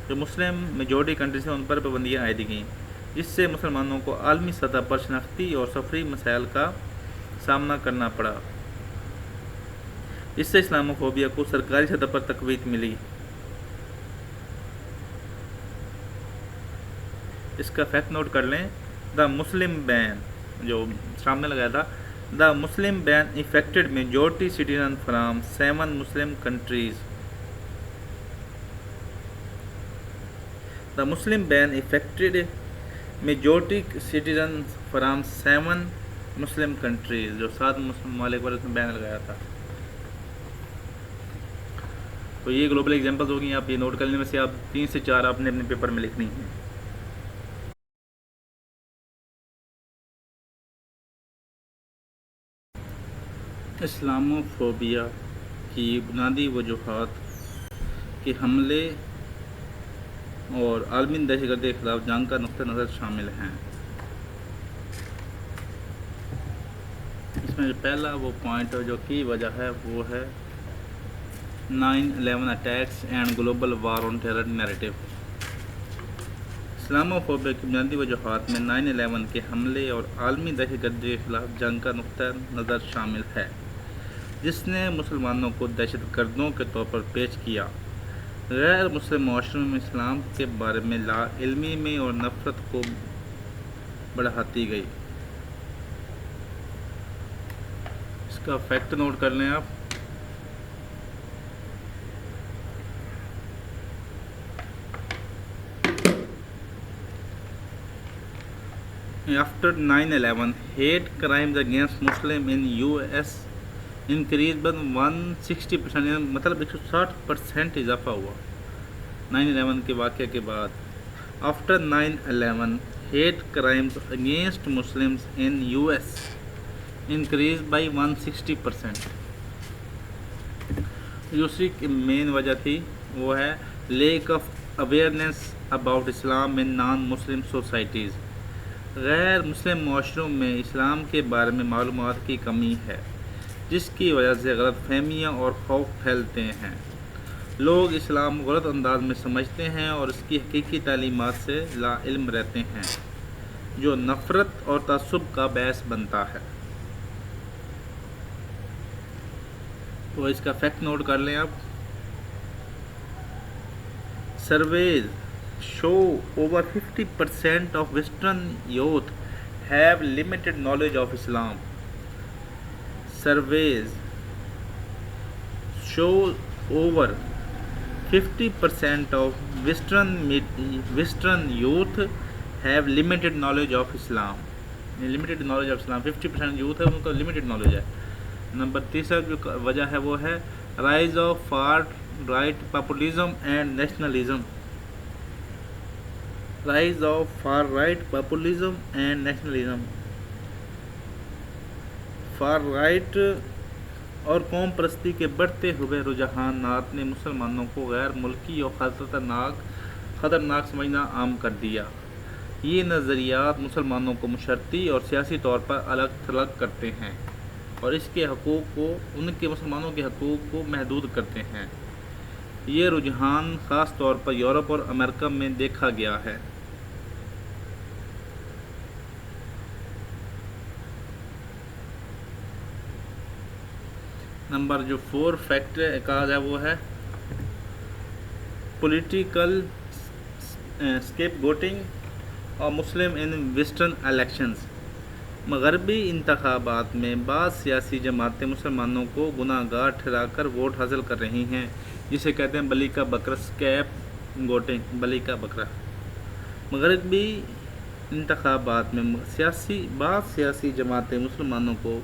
جو مسلم میجورٹی کنٹریز ہیں ان پر پابندیاں عائد کیں جس سے مسلمانوں کو عالمی سطح پر شناختی اور سفری مسائل کا سامنا کرنا پڑا. اس سے اسلاموفوبیا کو سرکاری سطح پر تقویت ملی. اس کا فیکٹ نوٹ کر لیں. دا مسلم بین جو ٹرمپ نے لگایا تھا، the Muslim ban affected majority citizen from 7 Muslim countries. The Muslim ban affected majority citizen from 7 Muslim countries, جو 7 مسلم ممالک پر اس نے بین لگایا تھا. تو یہ گلوبل ایگزامپلز ہوگی، آپ یہ نوٹ کر لینے میں سے آپ 3 سے 4 آپ نے اپنے پیپر میں لکھنی ہیں. اسلاموفوبیا کی بنیادی وجوہات کے حملے اور عالمی دہشت گردی کے خلاف جنگ کا نقطہ نظر شامل ہیں. اس میں جو پہلا وہ پوائنٹ جو کی وجہ ہے وہ ہے 9/11 attacks and global war on terror narrative. Islamophobia کی بنیادی وجوہات میں 9/11 کے حملے اور عالمی دہشت گردی کے خلاف جنگ کا نقطہ نظر شامل ہے، جس نے مسلمانوں کو دہشت گردوں کے طور پر پیش کیا. غیر مسلم معاشروں میں اسلام کے بارے میں لا علمی میں اور نفرت کو بڑھاتی گئی. اس کا فیکٹ نوٹ کر لیں آپ. After 9/11, hate crimes against Muslims in US increased by 160%، مطلب 160% اضافہ ہوا 9/11 کے واقعے کے بعد. After 9/11, hate crimes against Muslims in US increased by 160%. دوسری مین وجہ تھی وہ ہے lack of awareness about Islam in naan Muslim societies. غیر مسلم معاشروں میں اسلام کے بارے میں معلومات کی کمی ہے، جس کی وجہ سے غلط فہمیاں اور خوف پھیلتے ہیں. لوگ اسلام غلط انداز میں سمجھتے ہیں اور اس کی حقیقی تعلیمات سے لا علم رہتے ہیں، جو نفرت اور تعصب کا باعث بنتا ہے. تو اس کا فیکٹ نوٹ کر لیں آپ. Services show over 50% of Western youth have limited knowledge of Islam. Surveys show over 50% of Western youth have limited knowledge of Islam. Limited knowledge of Islam 50% youth ہے ان کا limited knowledge ہے. Number تیسرا جو وجہ ہے وہ ہے rise of far right populism and nationalism. Rise of far right populism and nationalism. far right اور قوم پرستی کے بڑھتے ہوئے رجحانات نے مسلمانوں کو غیر ملکی اور خطرناک سمجھنا عام کر دیا. یہ نظریات مسلمانوں کو معاشرتی اور سیاسی طور پر الگ تھلگ کرتے ہیں اور اس کے حقوق کو مسلمانوں کے حقوق کو محدود کرتے ہیں. یہ رجحان خاص طور پر یورپ اور امریکہ میں دیکھا گیا ہے. نمبر جو 4 فیکٹر کہا جائے وہ ہے پولیٹیکل اسکیپ گوٹنگ اور مسلم ان ویسٹرن الیکشنز. مغربی انتخابات میں بعض سیاسی جماعتیں مسلمانوں کو گناہ گار ٹھہرا کر ووٹ حاصل کر رہی ہیں، جسے کہتے ہیں بلی کا بکرا اسکیپ گوٹنگ، بلی کا بکرا. مغربی انتخابات میں بعض سیاسی جماعتیں مسلمانوں کو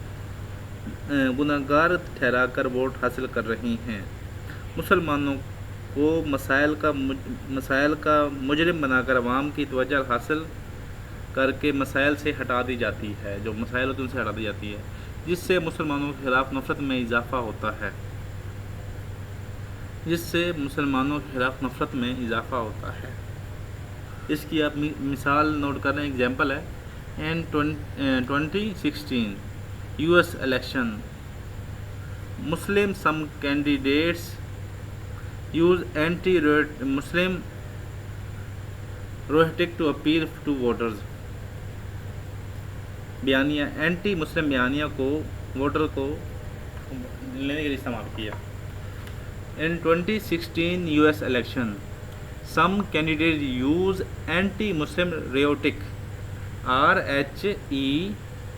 گناہ گار ٹھہرا کر ووٹ حاصل کر رہی ہیں. مسلمانوں کو مسائل کا مجرم بنا کر عوام کی توجہ حاصل کر کے مسائل سے ہٹا دی جاتی ہے، جو مسائل ہوتے ہیں ان سے ہٹا دی جاتی ہے، جس سے مسلمانوں کے خلاف نفرت میں اضافہ ہوتا ہے. اس کی آپ مثال نوٹ کر رہے ہیں، ایگزامپل ہے ان 2016 US election, some candidates use anti-Muslim rhetoric to appeal to voters. Anti Muslim بیانیہ کو ووٹر کو لینے کے لیے استعمال کیا. In 2016 US election, some candidates use anti-Muslim rhetoric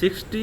60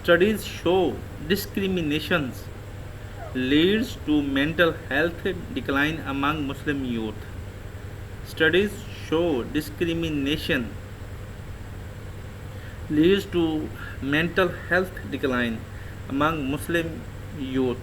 Studies show discriminations leads to mental health decline among Muslim youth. Studies show discrimination leads to mental health decline among Muslim youth.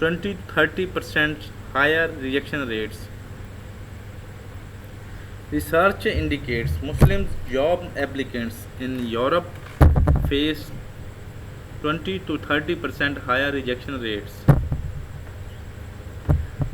20-30% higher rejection rates. Research indicates Muslim job applicants in Europe face 20-30% higher rejection rates.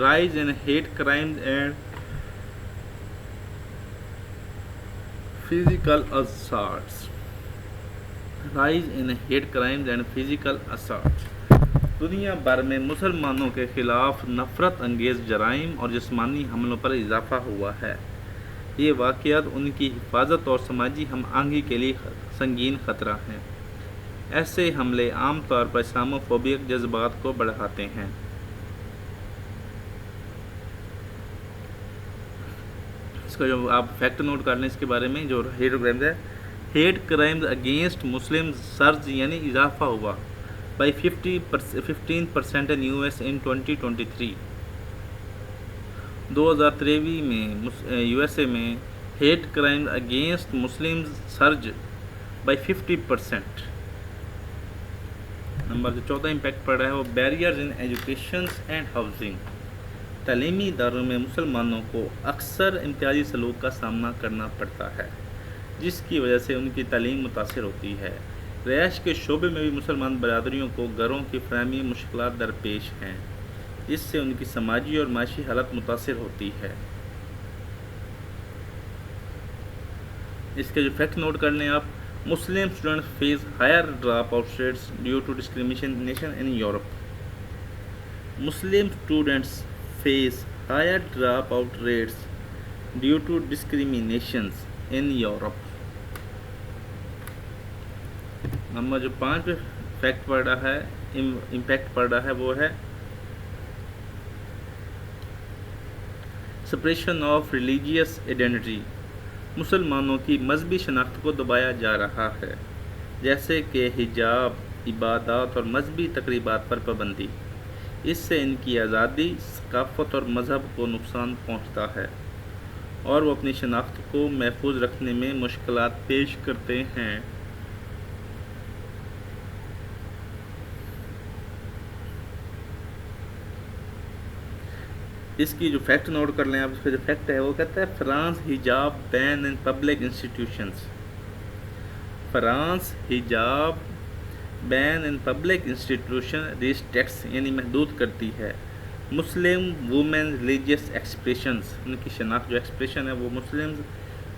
rise in hate crimes and physical assaults. Rise in hate crimes and physical assaults. دنیا بھر میں مسلمانوں کے خلاف نفرت انگیز جرائم اور جسمانی حملوں پر اضافہ ہوا ہے۔ یہ واقعات ان کی حفاظت اور سماجی ہم آہنگی کے لیے سنگین خطرہ ہیں۔ ایسے حملے عام طور پر اسلاموفوبک جذبات کو بڑھاتے ہیں۔ اس کا جو آپ فیکٹ نوٹ کر لیں اس کے بارے میں، جو ہیٹ کرائمز ہے، ہیٹ کرائمز اگینسٹ مسلم سرج یعنی اضافہ ہوا by 15% in US in 2023۔ 2023 میں USA میں hate crime against Muslim surge by 50%۔ Number جو چوتھا امپیکٹ پڑ رہا ہے وہ barriers in education and housing. تعلیمی اداروں میں مسلمانوں کو اکثر امتیازی سلوک کا سامنا کرنا پڑتا ہے، جس کی وجہ سے ان کی تعلیم متاثر ہوتی ہے۔ رہائش کے شعبے میں بھی مسلمان برادریوں کو گھروں کی فراہمی مشکلات درپیش ہیں، جس سے ان کی سماجی اور معاشی حالت متاثر ہوتی ہے۔ اس کے جو فیکٹ نوٹ کر لیں آپ، Muslim students face higher drop out rates due to discrimination in Europe. Muslim students face higher drop out rates due to discriminations in Europe. Number جو 5 فیکٹ پڑ رہا ہے، امپیکٹ پڑ رہا ہے، وہ ہے سپریشن آف ریلیجیس آئیڈینٹی۔ مسلمانوں کی مذہبی شناخت کو دبایا جا رہا ہے، جیسے کہ حجاب، عبادات اور مذہبی تقریبات پر پابندی۔ اس سے ان کی آزادی، ثقافت اور مذہب کو نقصان پہنچتا ہے، اور وہ اپنی شناخت کو محفوظ رکھنے میں مشکلات پیش کرتے ہیں۔ اس کی جو فیکٹ نوٹ کر لیں آپ، اس کا جو فیکٹ ہے وہ کہتا ہے فرانس حجاب بین ان پبلک انسٹیٹیوشنز۔ فرانس حجاب بین ان پبلک انسٹیٹیوشن ریسٹرکٹس یعنی محدود کرتی ہے مسلم وومن ریلیجیس ایکسپریشنز۔ ان کی شناخت جو ایکسپریشن ہے وہ Muslim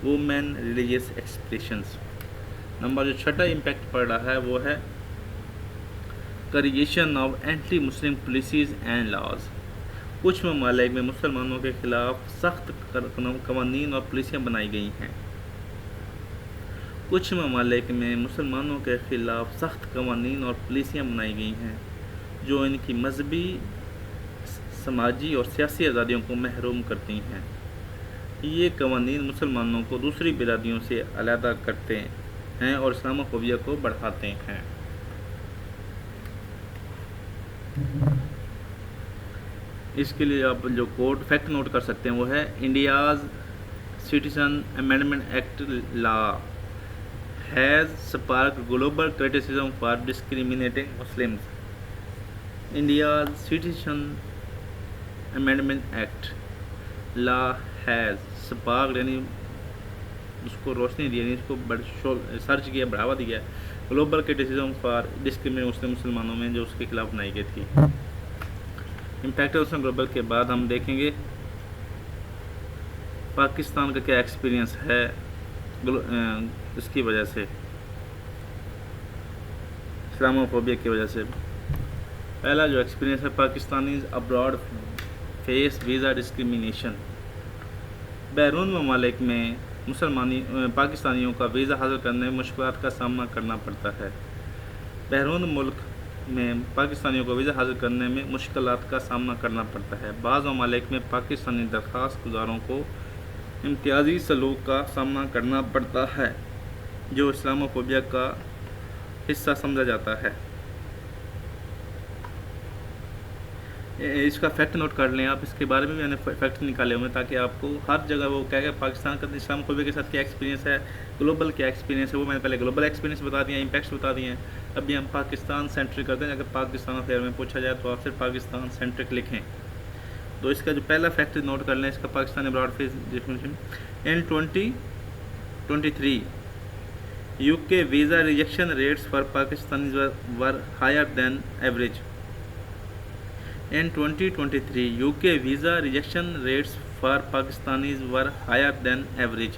women religious expressions. Number جو 6 امپیکٹ پڑ رہا ہے وہ ہے creation of anti Muslim policies and laws. کچھ ممالک میں مسلمانوں کے خلاف سخت قوانین اور پالیسیاں بنائی گئی ہیں۔ کچھ ممالک میں مسلمانوں کے خلاف سخت قوانین اور پالیسیاں بنائی گئی ہیں جو ان کی مذہبی، سماجی اور سیاسی آزادیوں کو محروم کرتی ہیں۔ یہ قوانین مسلمانوں کو دوسری برادریوں سے علیحدہ کرتے ہیں اور اسلاموفوبیا کو بڑھاتے ہیں۔ اس کے لیے آپ جو کوڈ فیکٹ نوٹ کر سکتے ہیں وہ ہے India's citizen amendment act law has spark global criticism for discriminating Muslims. India's citizen amendment act law has spark یعنی اس کو روشنی دی، یعنی اس کو سرچ کیا، بڑھاوا دیا گلوبل کرٹیسزم فار ڈسکریمنیٹنگ مسلمانوں میں جو اس کے خلاف بنائی گئی تھی۔ امپیکٹ گلوبل کے بعد ہم دیکھیں گے پاکستان کا کیا ایکسپیرینس ہے اس کی وجہ سے، اسلاموفوبیا کی وجہ سے۔ پہلا جو ایکسپیرینس ہے، Pakistanis abroad face visa discrimination. بیرون ممالک میں پاکستانیوں کا ویزا حاصل کرنے میں مشکلات کا سامنا کرنا پڑتا ہے۔ بیرون ملک میں پاکستانیوں کو ویزا حاصل کرنے میں مشکلات کا سامنا کرنا پڑتا ہے۔ بعض ممالک میں پاکستانی درخواست گزاروں کو امتیازی سلوک کا سامنا کرنا پڑتا ہے جو اسلاموفوبیا کا حصہ سمجھا جاتا ہے۔ اس کا فیکٹ نوٹ کر لیں آپ، اس کے بارے میں بھی میں نے فیکٹ نکالے ہوئے ہیں تاکہ آپ کو ہر جگہ وہ کہہ کہ پاکستان کا اسلاموفوبیا کے ساتھ کیا ایکسپیرینس ہے، گلوبل کیا ایکسپیرینس ہے، وہ میں نے پہلے گلوبل ایکسپیرینس بتا دیا، امپیکٹس بتا دیے ہیں۔ ابھی ہم پاکستان سینٹرک کرتے ہیں، اگر پاکستان افیئر میں پوچھا جائے تو آپ صرف پاکستان سینٹرک لکھیں۔ تو اس کا جو پہلا فیکٹ نوٹ کر لیں، اس کا Pakistan abroad face discrimination in 2023 UK visa rejection rates for Pakistanis were higher than average. In 2023, UK visa rejection rates for Pakistanis were higher than average.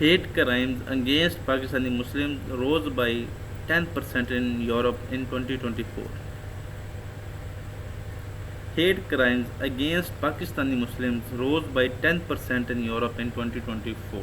Hate crimes against Pakistani Muslims rose by 10% in Europe in 2024. Hate crimes against Pakistani Muslims rose by 10% in Europe in 2024.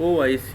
OIC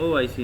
OIC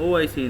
OIC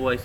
OIC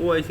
OIC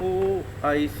OIC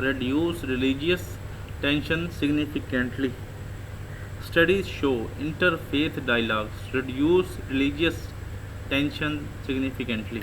reduce religious tension significantly. Studies show interfaith dialogues reduce religious tension significantly.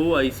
OIC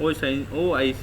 OIC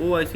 OIC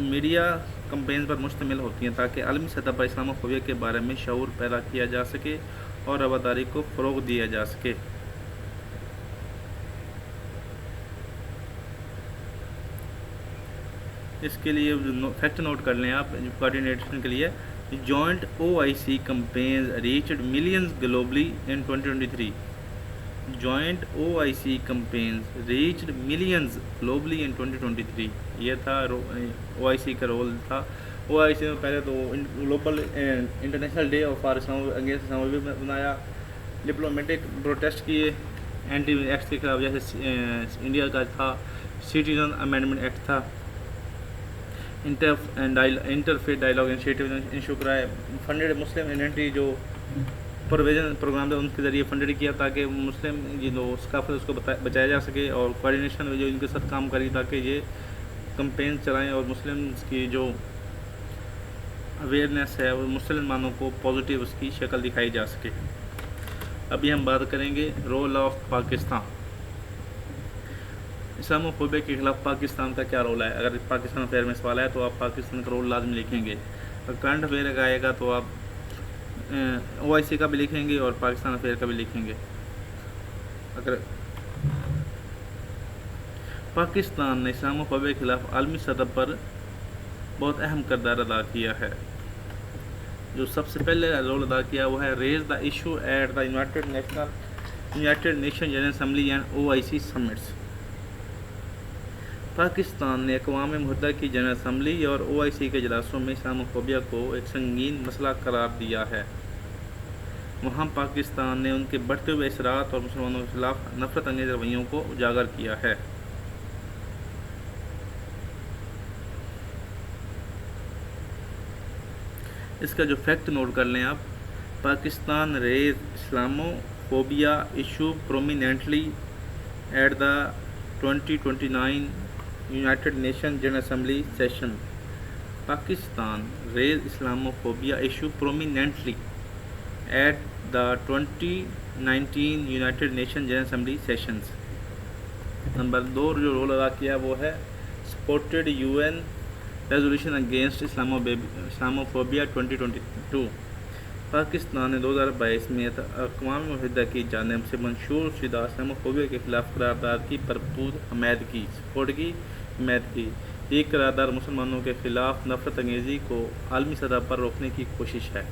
media campaigns پر مشتمل ہوتی ہیں تاکہ عالمی سطح پر Islamophobia کے بارے میں شعور پیدا کیا جا سکے اور رواداری کو فروغ دیا جا سکے۔ اس کے لیے فیکٹ نوٹ کر لیں آپ کوآرڈینیشن کے لیے، joint OIC campaigns reached millions globally in 2023۔ Joint OIC campaigns reached millions globally in 2023۔ یہ تھا OIC کا رول تھا۔ OIC میں پہلے تو global international day for against Islamophobia بنایا، ڈپلومیٹک پروٹیسٹ کیے اینٹی ایکٹس کے خلاف، جیسے انڈیا کا تھا سٹیزن امینڈمنٹ ایکٹ تھا، انٹرفیتھ ڈائیلاگ انیشیٹو انشور کرائے، فنڈڈ مسلم ایونٹی جو پروویژن پروگرام تھا ان کے ذریعے فنڈڈ کیا تاکہ مسلم جو ثقافت اس کو بچایا جا سکے، اور کوآرڈینیشن میں جو ان کے ساتھ کام کری تاکہ یہ کمپین چلائیں اور مسلمس کی جو اویئرنیس ہے وہ مسلمانوں کو پازیٹیو اس کی شکل دکھائی جا سکے۔ ابھی ہم بات کریں گے رول آف پاکستان۔ اسلاموفوبیا کے خلاف پاکستان کا کیا رول ہے؟ اگر پاکستان افیئر میں سوال ہے تو آپ پاکستان کا رول لازم لکھیں گے، اگر کرنٹ افیئر کا آئے گا تو آپ OIC کا بھی لکھیں گے اور پاکستان افیئر کا بھی لکھیں گے۔ اگر پاکستان نے اسلاموفوبیا کے خلاف عالمی سطح پر بہت اہم کردار ادا کیا ہے، جو سب سے پہلے رول ادا کیا وہ ہے raise the issue at the United Nation General Assembly and OIC summits. Pakistan نے اقوام متحدہ کی جنرل اسمبلی اور OIC کے اجلاسوں میں اسلاموفوبیا کو ایک سنگین مسئلہ قرار دیا ہے۔ وہاں پاکستان نے ان کے بڑھتے ہوئے اثرات اور مسلمانوں کے خلاف نفرت انگیز رویوں کو اجاگر کیا ہے۔ اس کا جو فیکٹ نوٹ کر لیں آپ، Pakistan raise Islamophobia issue prominently at the 2029 United Nation General Assembly session. Pakistan raise Islamophobia issue prominently at the 2019 United Nation General Assembly sessions. Number 2 جو رول ادا کیا وہ ہے supported UN resolution against Islamophobia 2022۔ Pakistan نے 2022 میں اقوام متحدہ کی جانب سے منشور شدہ اسلاموفوبیا کے خلاف قرارداد کی بھرپور حمایت کی، یہ قرارداد مسلمانوں کے خلاف نفرت انگیزی کو عالمی سطح پر روکنے کی کوشش ہے۔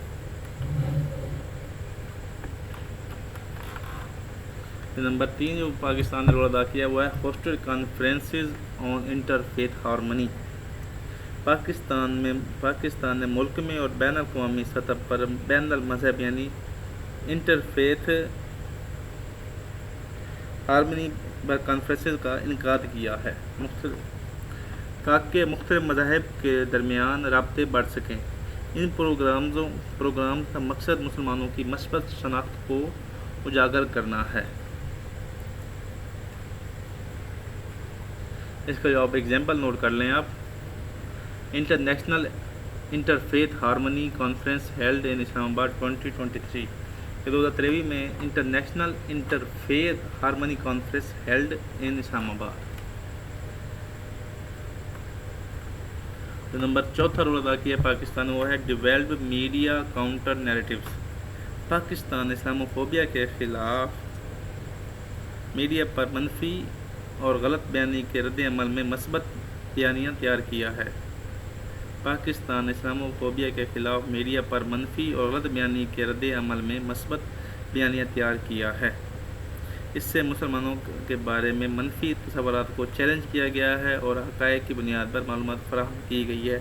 نمبر 3 جو پاکستان نے رول ادا کیا وہ ہے ہوسٹڈ کانفرنسز آن انٹر فیتھ ہارمنی۔ پاکستان نے ملک میں اور بین الاقوامی سطح پر بین المذہب یعنی انٹر فیتھ ہارمنی پر کانفرنسز کا انعقاد کیا ہے تاکہ مختلف مذاہب کے درمیان رابطے بڑھ سکیں۔ ان پروگرام کا مقصد مسلمانوں کی مثبت شناخت کو اجاگر کرنا ہے۔ اس کا جو آپ ایگزامپل نوٹ کر لیں آپ، international interfaith harmony conference held in Islamabad 2023۔ 2023 میں international interfaith harmony conference held in Islamabad. جو نمبر 4 رول ادا کیا پاکستان وہ ہے develop media counter narratives. Pakistan Islamophobia کے خلاف میڈیا پر منفی اور غلط بیانی کے رد عمل میں مثبت بیانیہ تیار کیا ہے۔ پاکستان اسلاموفوبیا کے خلاف میڈیا پر منفی اور غلط بیانی کے رد عمل میں مثبت بیانیہ تیار کیا ہے۔ اس سے مسلمانوں کے بارے میں منفی تصورات کو چیلنج کیا گیا ہے اور حقائق کی بنیاد پر معلومات فراہم کی گئی ہے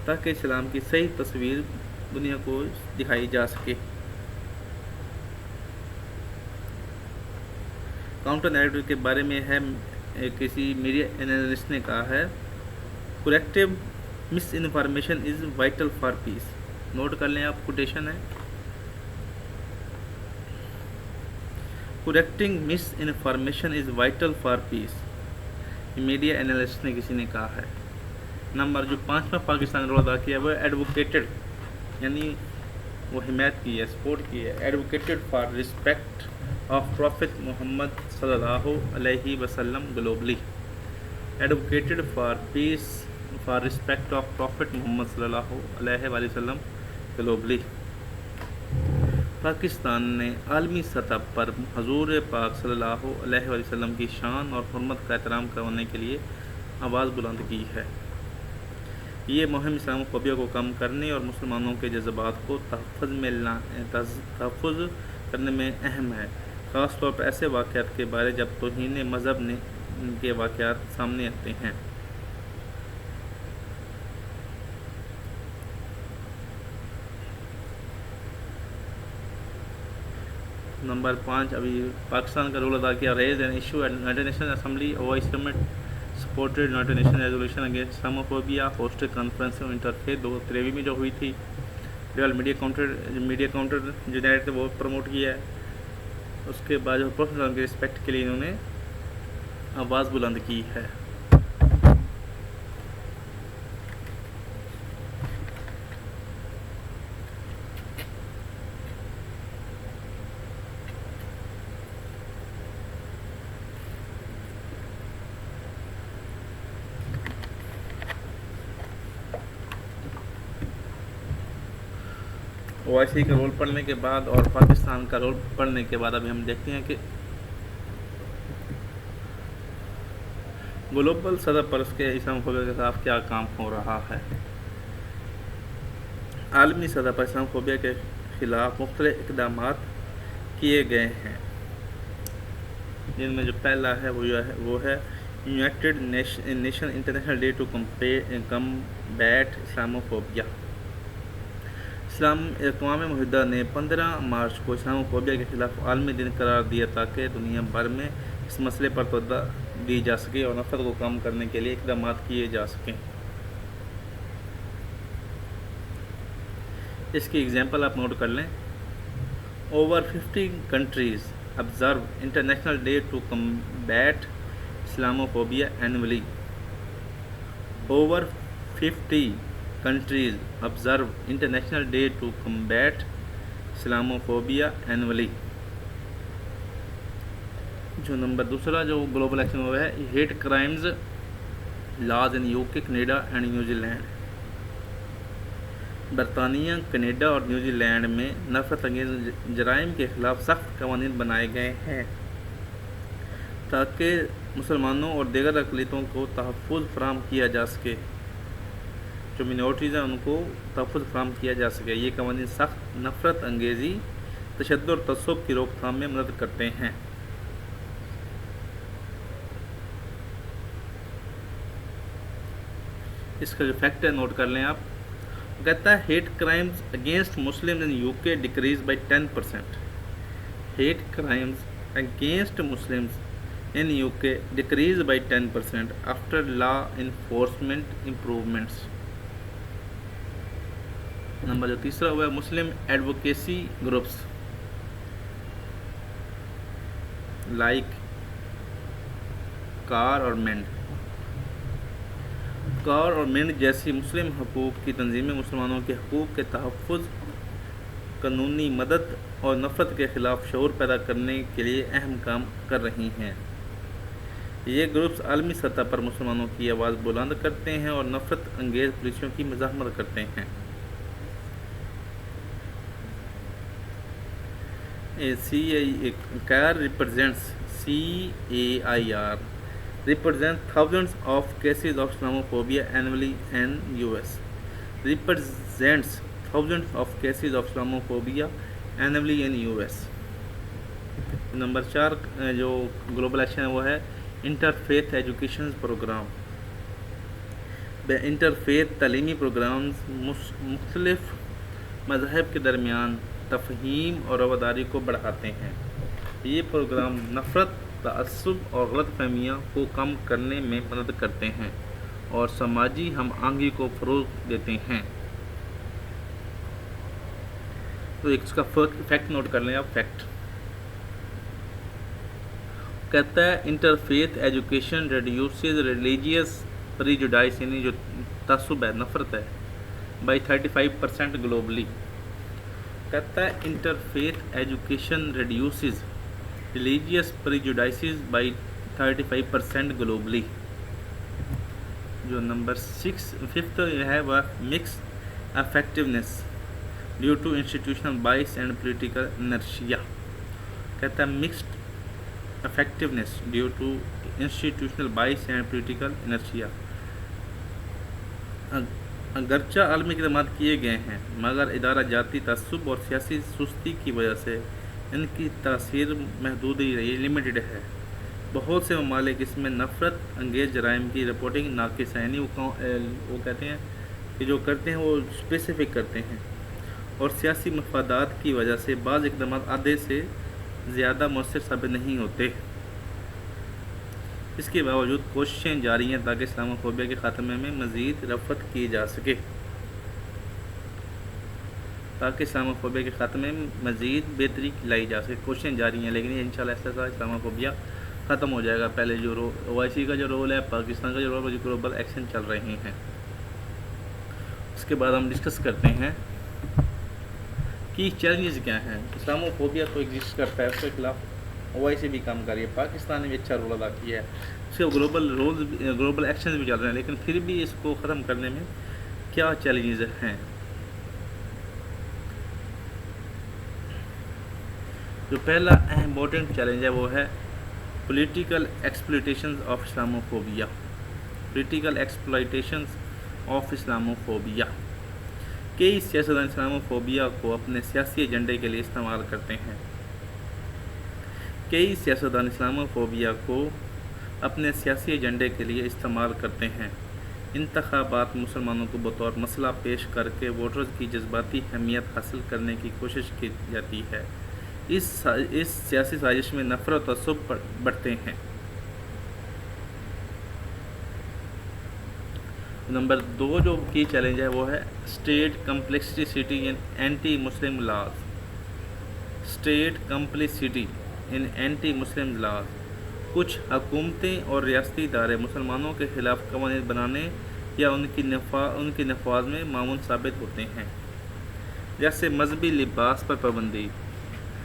تاکہ اسلام کی صحیح تصویر دنیا کو دکھائی جا سکے۔ کاؤنٹر نیریٹو کے بارے میں ہے کسی میڈیا انالسٹ نے کہا ہے corrective misinformation is vital for peace. Note کر لیں آپ، کوٹیشن ہے، correcting misinformation is vital for peace, media analyst نے کسی نے کہا ہے۔ نمبر جو 5واں پاکستان نے رول ادا کیا وہ ایڈوکیٹڈ، یعنی وہ حمایت کی ہے، سپورٹ کی ہے، advocated for respect of Prophet Muhammad صلی اللہ علیہ وسلم globally, advocated for peace for respect of Prophet Muhammad sallallahu alaihi wasallam globally. Pakistan نے عالمی سطح پر حضور پاک صلی اللہ علیہ وسلم کی شان اور حرمت کا احترام کروانے کے لیے آواز بلند کی ہے. یہ مہم اسلام فوبیا کو کم کرنے اور مسلمانوں کے جذبات کو تحفظ کرنے میں اہم ہے، خاص طور پر ایسے واقعات کے بارے جب توہین مذہب کے واقعات سامنے آتے ہیں. نمبر 5، ابھی پاکستان کا رول ادا کیا. Raise an issue at United Nation assembly. Voice commit supported United Nation resolution against Islamophobia. Hosted conference interfaith 2023 میں جو ہوئی تھی. ڈیول میڈیا کاؤنٹر جو ڈائریکٹ وہ پروموٹ کیا ہے. اس کے بعد جو پروفیسر کے رسپیکٹ کے لیے انہوں نے آواز بلند کی ہے. OIC کا رول پڑھنے کے بعد اور پاکستان کا رول پڑھنے کے بعد ابھی ہم دیکھتے ہیں کہ گلوبل سطح پر اس کے اسلام فوبیا کے خلاف کیا کام ہو رہا ہے. عالمی سطح پر اسلام فوبیا کے خلاف مختلف اقدامات کیے گئے ہیں، جن میں جو پہلا ہے وہ ہے United Nation International Day to combat Islamophobia. اقوام متحدہ نے 15 مارچ کو اسلاموفوبیا کے خلاف عالمی دن قرار دیا تاکہ دنیا بھر میں اس مسئلے پر توجہ دی جا سکے اور نفرت کو کم کرنے کے لیے اقدامات کیے جا سکیں. اس کی اگزامپل آپ نوٹ کر لیں. Over 50 countries observe International Day to Combat Islamophobia annually. Over 50 countries observe International Day to Combat Islamophobia annually. جو نمبر دوسرا جو گلوبل ایکشن ہوا ہے hate crimes laws in UK, Canada and New Zealand. برطانیہ، کینیڈا اور نیوزی لینڈ میں نفرت انگیز جرائم کے خلاف سخت قوانین بنائے گئے ہیں تاکہ مسلمانوں اور دیگر اقلیتوں کو تحفظ فراہم کیا جا سکے. جو منورٹیز ہیں ان کو تحفظ فراہم کیا جا سکے. یہ قوانین سخت نفرت انگیزی، تشدد اور تعصب کی روک تھام میں مدد کرتے ہیں. اس کا جو فیکٹ ہے نوٹ کر لیں آپ. کہتا ہے hate crimes against Muslim in UK decrease by 10%. Hate crimes against Muslims in UK decrease by 10% after law enforcement improvements. Number جو تیسرا ہوا ہے Muslim advocacy groups like CAIR اور مینڈ جیسی مسلم حقوق کی تنظیمیں مسلمانوں کے حقوق کے تحفظ، قانونی مدد اور نفرت کے خلاف شعور پیدا کرنے کے لیے اہم کام کر رہی ہیں. یہ گروپس عالمی سطح پر مسلمانوں کی آواز بلند کرتے ہیں اور نفرت انگیز پالیسیوں کی مزاحمت کرتے ہیں. CAIR represents thousands of cases of Islamophobia annually in US. Represents thousands of cases of Islamophobia annually in US. Number 4 جو گلوبل ایکشن ہے وہ ہے انٹرفیتھ ایجوکیشن پروگرام. انٹرفیتھ تعلیمی پروگرامز مختلف مذاہب کے درمیان تفہیم اور رواداری کو بڑھاتے ہیں. یہ پروگرام نفرت، تعصب اور غلط فہمیاں کو کم کرنے میں مدد کرتے ہیں اور سماجی ہم آہنگی کو فروغ دیتے ہیں. تو ایک اس کا فیکٹ نوٹ کر لیں آپ. فیکٹ کہتا ہے انٹرفیتھ ایجوکیشن ریڈیوسز ریلیجیس پریجوڈائس، یعنی جو تعصب ہے، نفرت ہے، بائی 35% گلوبلی. کہتا ہے interfaith education reduces religious prejudices by 35% globally. جو نمبر 5 ہے وہ mix effectiveness due to institutional bias and political inertia. کہتا ہے mixed effectiveness due to institutional bias and political inertia. اگرچہ عالمی اقدامات کیے گئے ہیں مگر ادارہ جاتی تعصب اور سیاسی سستی کی وجہ سے ان کی تاثیر محدود ہی رہی، لمیٹڈ ہے. بہت سے ممالک اس میں نفرت انگیز جرائم کی رپورٹنگ ناقص ہے، یعنی وہ کہتے ہیں کہ جو کرتے ہیں وہ اسپیسیفک کرتے ہیں، اور سیاسی مفادات کی وجہ سے بعض اقدامات آدھے سے زیادہ مؤثر ثابت نہیں ہوتے. اس کے باوجود کوششیں جاری ہیں تاکہ اسلام فوبیا کے خاتمے میں مزید رفت کی جا سکے. تاکہ اسلام فوبیا کے خاتمے میں مزید بہتری لائی جا سکے. کوششیں جاری ہیں لیکن انشاءاللہ ایسا اسلام فوبیا ختم ہو جائے گا. پہلے جو OIC کا جو رول ہے، پاکستان کا جو رول ہے، جو گلوبل ایکشن چل رہے ہیں. اس کے بعد ہم ڈسکس کرتے ہیں کہ چیلنجز کیا ہیں. اسلام فوبیا تو ایگزسٹ کرتا ہے، اس کے خلاف OIC بھی کام کر رہی ہے، پاکستان نے بھی اچھا رول ادا کیا ہے، اس کے گلوبل ایکشنز بھی چل رہے ہیں، لیکن پھر بھی اس کو ختم کرنے میں کیا چیلنجز ہیں. جو پہلا امپورٹنٹ چیلنج ہے وہ ہے political exploitation of Islamophobia. Political exploitation of Islamophobia. کئی سیاستدان اسلاموفوبیا کو اپنے سیاسی ایجنڈے کے لیے استعمال کرتے ہیں. کئی سیاستدان اسلاموفوبیا کو اپنے سیاسی ایجنڈے کے لیے استعمال کرتے ہیں. انتخابات مسلمانوں کو بطور مسئلہ پیش کر کے ووٹرز کی جذباتی حمیت حاصل کرنے کی کوشش کی جاتی ہے. اس سیاسی سازش میں نفرت و تعصب بڑھتے ہیں. نمبر 2 جو کی چیلنج ہے وہ ہے اسٹیٹ کمپلیکسٹی ان اینٹی مسلم لاز. اسٹیٹ کمپلیسٹی ان اینٹی مسلم لاز. کچھ حکومتیں اور ریاستی ادارے مسلمانوں کے خلاف قوانین بنانے یا ان کی نفاذ میں معاون ثابت ہوتے ہیں، جیسے مذہبی لباس پر پابندی،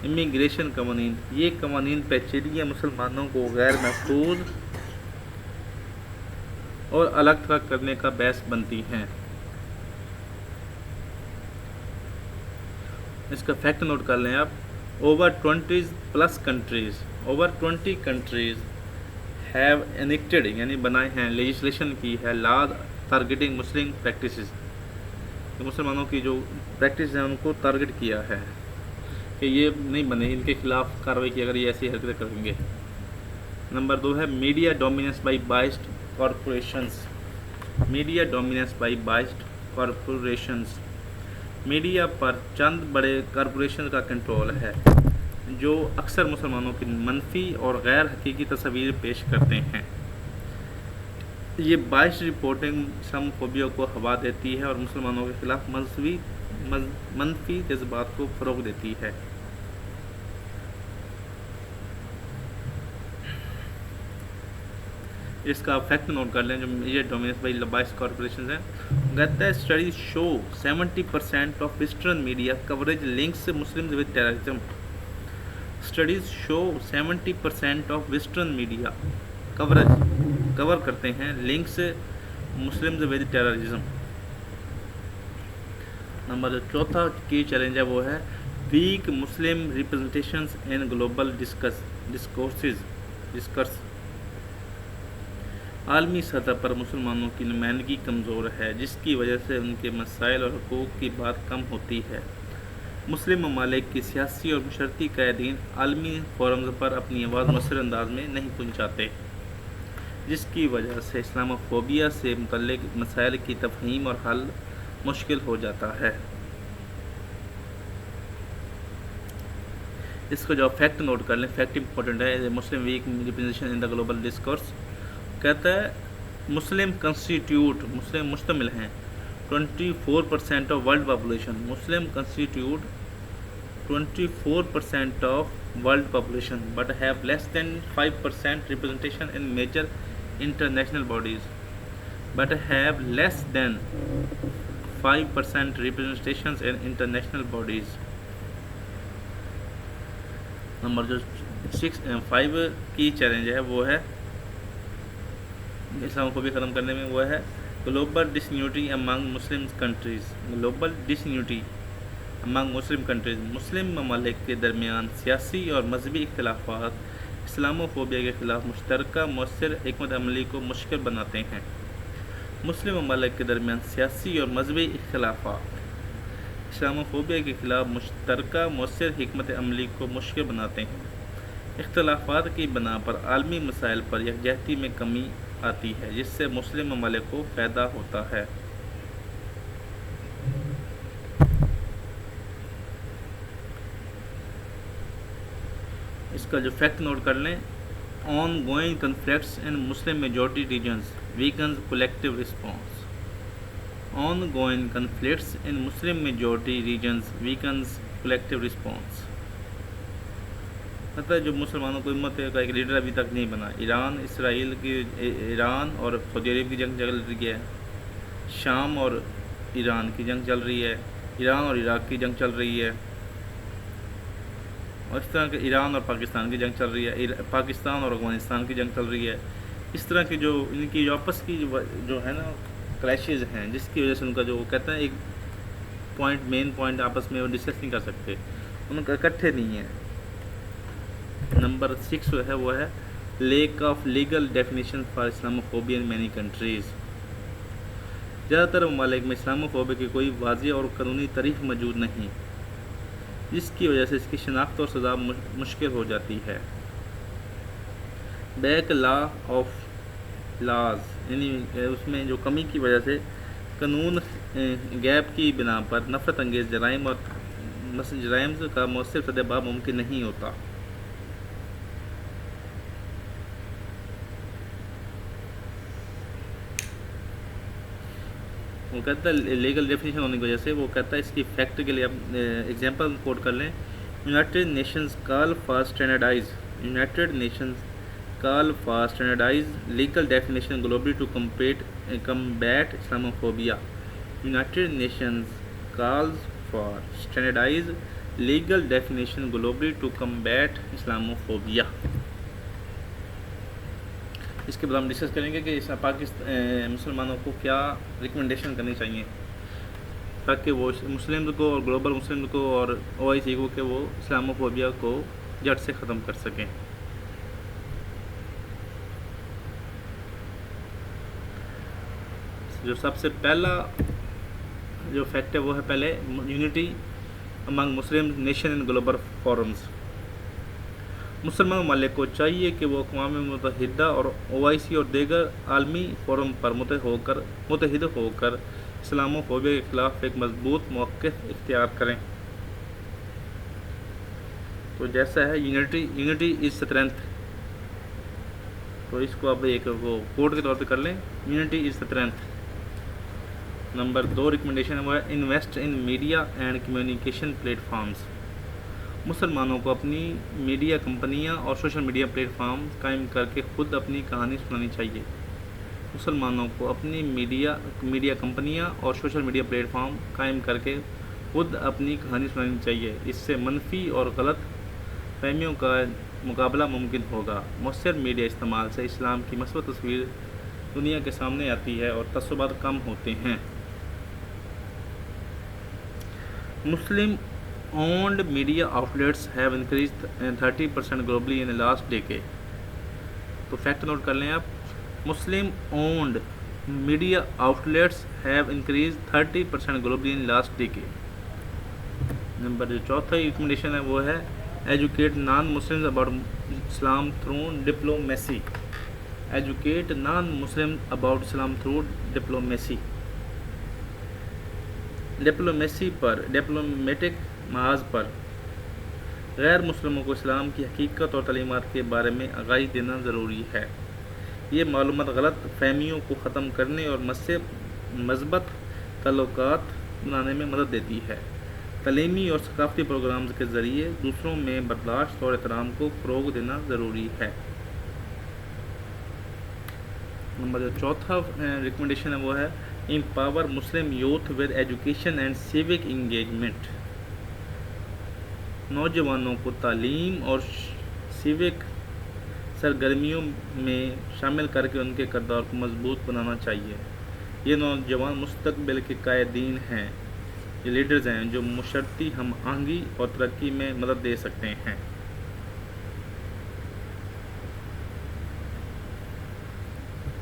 امیگریشن قوانین. یہ قوانین پیچیدگیاں مسلمانوں کو غیر محفوظ اور الگ تھلگ کرنے کا باعث بنتی ہیں. اس کا فیکٹ نوٹ کر لیں آپ. over 20 countries have enacted یعنی بنائے ہیں، لیجسلیشن کی ہے، لاز ٹارگیٹنگ مسلم پریکٹسز. مسلمانوں کی جو پریکٹس ہیں ان کو ٹارگیٹ کیا ہے کہ یہ نہیں بنے، ان کے خلاف کارروائی کی اگر یہ ایسی حرکتیں کریں گے. نمبر 2 ہے media dominance by biased corporations. Media dominance by biased corporations. Media پر چند بڑے کارپوریشن کا کنٹرول ہے جو اکثر مسلمانوں کی منفی اور غیر حقیقی تصاویر پیش کرتے ہیں. یہ بائسڈ رپورٹنگ اسلاموفوبیا کو ہوا دیتی ہے اور مسلمانوں کے خلاف منفی جذبات کو فروغ دیتی ہے. اس کا فیکٹ نوٹ کر لیں جو media dominance by biased corporations ہیں. کہتا ہے studies show 70% of western media coverage links Muslims with terrorism. Studies show 70% of western media cover کرتے ہیں links Muslims with terrorism. Number 4 کی چیلنج ہے وہ ہے weak Muslim representations in global discourse. عالمی سطح پر مسلمانوں کی نمائندگی کمزور ہے جس کی وجہ سے ان کے مسائل اور حقوق کی بات کم ہوتی ہے. مسلم ممالک کی سیاسی اور معاشرتی قائدین عالمی فورمز پر اپنی آواز مؤثر انداز میں نہیں پہنچاتے، جس کی وجہ سے اسلاموفوبیا سے متعلق مسائل کی تفہیم اور حل مشکل ہو جاتا ہے. اس کو جو فیکٹ نوٹ کر لیں، فیکٹ امپورٹنٹ ہے. Muslim weak representation in the global discourse. کہتا ہے مسلم مشتمل ہیں 24% of world population. Muslim constitute 24% of world population but have less than 5% representation in major international bodies. But have less than 5% representation in international bodies. Number جو 5 کی challenge ہے وہ ہے Islamophobia ختم کرنے میں، وہ ہے global disunity among Muslim countries. Global disunity among Muslim countries, مسلم ممالک کے درمیان سیاسی اور مذہبی اختلافات اسلاموفوبیا کے خلاف مشترکہ مؤثر حکمت عملی کو مشکل بناتے ہیں. مسلم ممالک کے درمیان سیاسی اور مذہبی اختلافات اسلاموفوبیا کے خلاف مشترکہ مؤثر حکمت عملی کو مشکل بناتے ہیں. اختلافات کی بنا پر عالمی مسائل پر یکجہتی میں کمی آتی ہے، جس سے مسلم ممالک کو فائدہ ہوتا ہے. اس کا جو فیکٹ نوٹ کر لیں، ongoing conflicts in Muslim majority regions weakens collective response. Ongoing conflicts in Muslim majority regions weakens collective response. مطلب جو مسلمانوں کو امت کا ایک لیڈر ابھی تک نہیں بنا. ایران اور سعودی عرب کی جنگ چل رہی ہے، شام اور ایران کی جنگ چل رہی ہے، ایران اور عراق کی جنگ چل رہی ہے، اور اس طرح کے ایران اور پاکستان کی جنگ چل رہی ہے، پاکستان اور افغانستان کی جنگ چل رہی ہے. اس طرح کی جو ان کی آپس کی جو ہے نا کلیشز ہیں، جس کی وجہ سے ان کا جو وہ کہتے ہیں ایک مین پوائنٹ آپس میں وہ ڈسکس نہیں کر سکتے، ان کا اکٹھے نہیں ہیں. نمبر 6 جو ہے وہ ہے lack of legal definition for Islamophobia in many countries. زیادہ تر ممالک میں اسلاموفوبیا کی کوئی واضح اور قانونی تعریف موجود نہیں، جس کی وجہ سے اس کی شناخت اور سزا مشکل ہو جاتی ہے. بیک لا آف لاز، یعنی اس میں جو کمی کی وجہ سے قانون گیپ کی بنا پر نفرت انگیز جرائم کا مؤثر سدباب ممکن نہیں ہوتا. وہ کہتا ہے لیگل ڈیفینیشن ہونے کی وجہ سے، وہ کہتا ہے اس کی فیکٹ کے لیے اب ایگزامپل کوٹ کر لیں. United Nations call for standardize legal definition globally to combat Islamophobia. United Nations calls for standardize legal definition globally to combat Islamophobia. اس کے بعد ہم ڈسکس کریں گے کہ مسلمانوں کو کیا ریکمنڈیشن کرنی چاہیے تاکہ وہ مسلم کو اور گلوبل مسلم کو اور OIC کو کہ وہ اسلاموفوبیا کو جڑ سے ختم کر سکیں. جو سب سے پہلا جو فیکٹ ہے وہ ہے پہلے یونٹی امنگ مسلم نیشن ان گلوبل فورمز. مسلمان ممالک کو چاہیے کہ وہ اقوام متحدہ اور OIC اور دیگر عالمی فورم پر متحد ہو کر اسلاموفوبیا کے خلاف ایک مضبوط موقف اختیار کریں. تو جیسا ہے یونٹی از اسٹرینتھ، تو اس کو اب ایک وہ کوڈ کے طور پہ کر لیں، unity is strength. Number 2 recommendation وہ ہے invest in media and communication platforms. مسلمانوں کو اپنی میڈیا کمپنیاں اور سوشل میڈیا پلیٹ فارم قائم کر کے خود اپنی کہانی سنانی چاہیے. مسلمانوں کو اپنی میڈیا کمپنیاں اور سوشل میڈیا پلیٹ فارم قائم کر کے خود اپنی کہانی سنانی چاہیے. اس سے منفی اور غلط فہمیوں کا مقابلہ ممکن ہوگا. مؤثر میڈیا استعمال سے اسلام کی مثبت تصویر دنیا کے سامنے آتی ہے اور تعصبات کم ہوتے ہیں. مسلم owned media outlets have increased 30% globally in the last decade. تو فیکٹ نوٹ کر لیں آپ، مسلم owned media outlets have increased 30% globally in the last decade. Number جو چوتھا ریکمنڈیشن ہے وہ ہے educate naan Muslim about Islam through diplomacy. Educate naan Muslim about Islam through diplomacy. Diplomatic محاذ پر غیر مسلموں کو اسلام کی حقیقت اور تعلیمات کے بارے میں آگاہی دینا ضروری ہے. یہ معلومات غلط فہمیوں کو ختم کرنے اور مثبت تعلقات بنانے میں مدد دیتی ہے. تعلیمی اور ثقافتی پروگرامز کے ذریعے دوسروں میں برداشت اور احترام کو فروغ دینا ضروری ہے. نمبر جو چوتھا ریکمنڈیشن ہے وہ ہے empower Muslim youth with education and civic engagement. نوجوانوں کو تعلیم اور سرگرمیوں میں شامل کر کے ان کے کردار کو مضبوط بنانا چاہیے۔ یہ نوجوان مستقبل کے قائدین ہیں، یہ لیڈرز ہیں جو معاشرتی ہم آہنگی اور ترقی میں مدد دے سکتے ہیں۔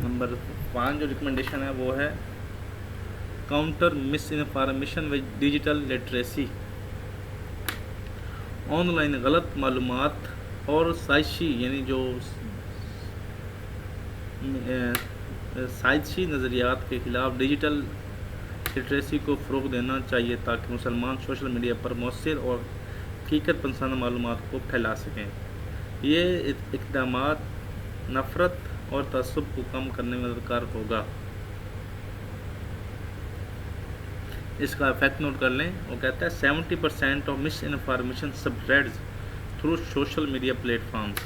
نمبر 5 جو ریکمنڈیشن ہے وہ ہے counter miss information with digital literacy. On line غلط معلومات اور سائنسی یعنی جو سائنسی نظریات کے خلاف ڈیجیٹل لٹریسی کو فروغ دینا چاہیے تاکہ مسلمان سوشل میڈیا پر مؤثر اور حقیقت پسند معلومات کو پھیلا سکیں۔ یہ اقدامات نفرت اور تعصب کو کم کرنے میں مددگار ہوگا۔ اس کا فیکٹ نوٹ کر لیں، وہ کہتا ہے 70% of misinformation spreads through social media platforms.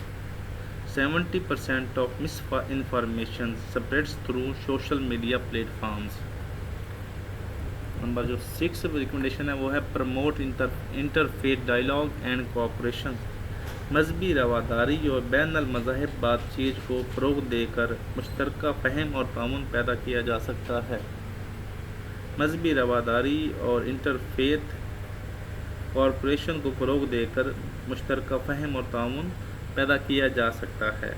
70% of misinformation spreads through social media platforms. Number جو 6 ریکمنڈیشن ہے وہ ہے promote interfaith dialogue and cooperation. مذہبی رواداری اور بین المذاہب بات چیت کو فروغ دے کر مشترکہ فہم اور تعاون پیدا کیا جا سکتا ہے۔ مذہبی رواداری اور انٹرفیتھ کوآپریشن کو فروغ دے کر مشترکہ فہم اور تعاون پیدا کیا جا سکتا ہے۔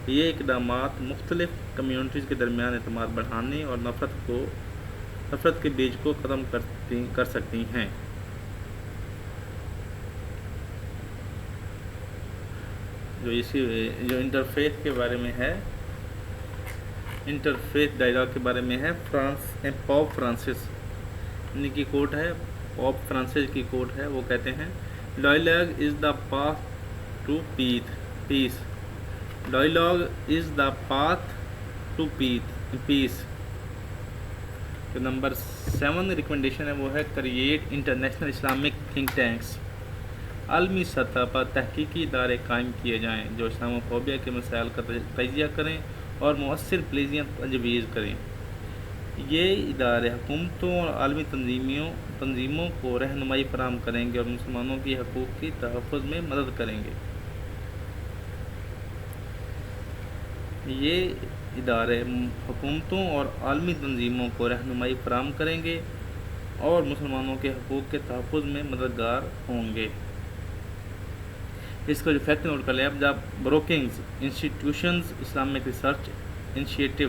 یہ اقدامات مختلف کمیونٹیز کے درمیان اعتماد بڑھانے اور نفرت کے بیج کو ختم کر سکتی ہیں۔ جو انٹرفیتھ کے بارے میں ہے، انٹرفیتھ ڈائیلاگ کے بارے میں ہے، پوپ فرانسس ان کی کوٹ ہے، پوپ فرانسس کی کوٹ ہے، وہ کہتے ہیں dialogue is the path to peace. Dialogue is the path to peace. تو نمبر 7 ریکمنڈیشن ہے وہ ہے create international Islamic think tanks. عالمی سطح پر تحقیقی ادارے قائم کیے جائیں جو اسلام فوبیا کے مسائل کا تجزیہ کریں اور مؤثر پالیسیاں تجویز کریں۔ یہ ادارے حکومتوں اور عالمی تنظیموں کو رہنمائی فراہم کریں گے اور مسلمانوں کی حقوق کی تحفظ میں مدد کریں گے۔ یہ ادارے حکومتوں اور عالمی تنظیموں کو رہنمائی فراہم کریں گے اور مسلمانوں کے حقوق کے تحفظ میں مددگار ہوں گے۔ اس کا جو فیکٹ نوٹ کر لیں اب، the Brookings institutions Islamic research initiative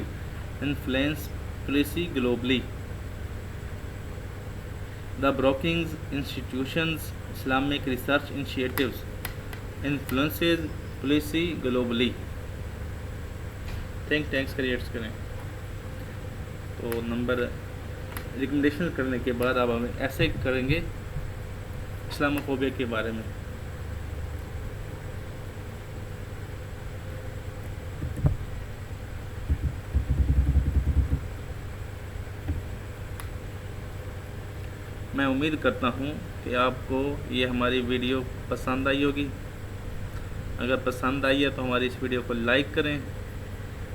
influence policy globally. The Brookings institutions Islamic research initiatives influences policy globally. Think tanks creates کریں۔ تو نمبر ریکمنڈیشن کرنے کے بعد اب ہم ایسے کریں گے اسلام فوبیا کے بارے میں۔ میں امید کرتا ہوں کہ آپ کو یہ ہماری ویڈیو پسند آئی ہوگی۔ اگر پسند آئی ہے تو ہماری اس ویڈیو کو لائک کریں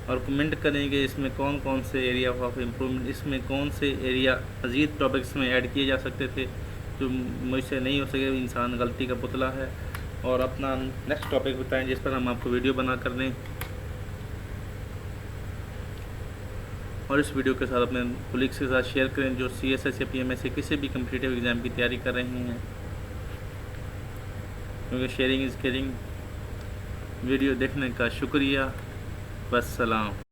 اور کمنٹ کریں کہ اس میں کون کون سے ایریا آف امپرومنٹ، اس میں کون سے ایریا مزید ٹاپکس میں ایڈ کیے جا سکتے تھے جو مجھ سے نہیں ہو سکے۔ انسان غلطی کا پتلا ہے، اور اپنا نیکسٹ ٹاپک بتائیں جس پر ہم آپ کو ویڈیو بنا کر دیں، اور اس ویڈیو کے ساتھ اپنے کولیگس کے ساتھ شیئر کریں جو CSS یا PMS سے کسی بھی کمپٹیٹیو ایگزام کی تیاری کر رہے ہیں، کیونکہ شیئرنگ از کیئرنگ۔ ویڈیو دیکھنے کا شکریہ، والسلام۔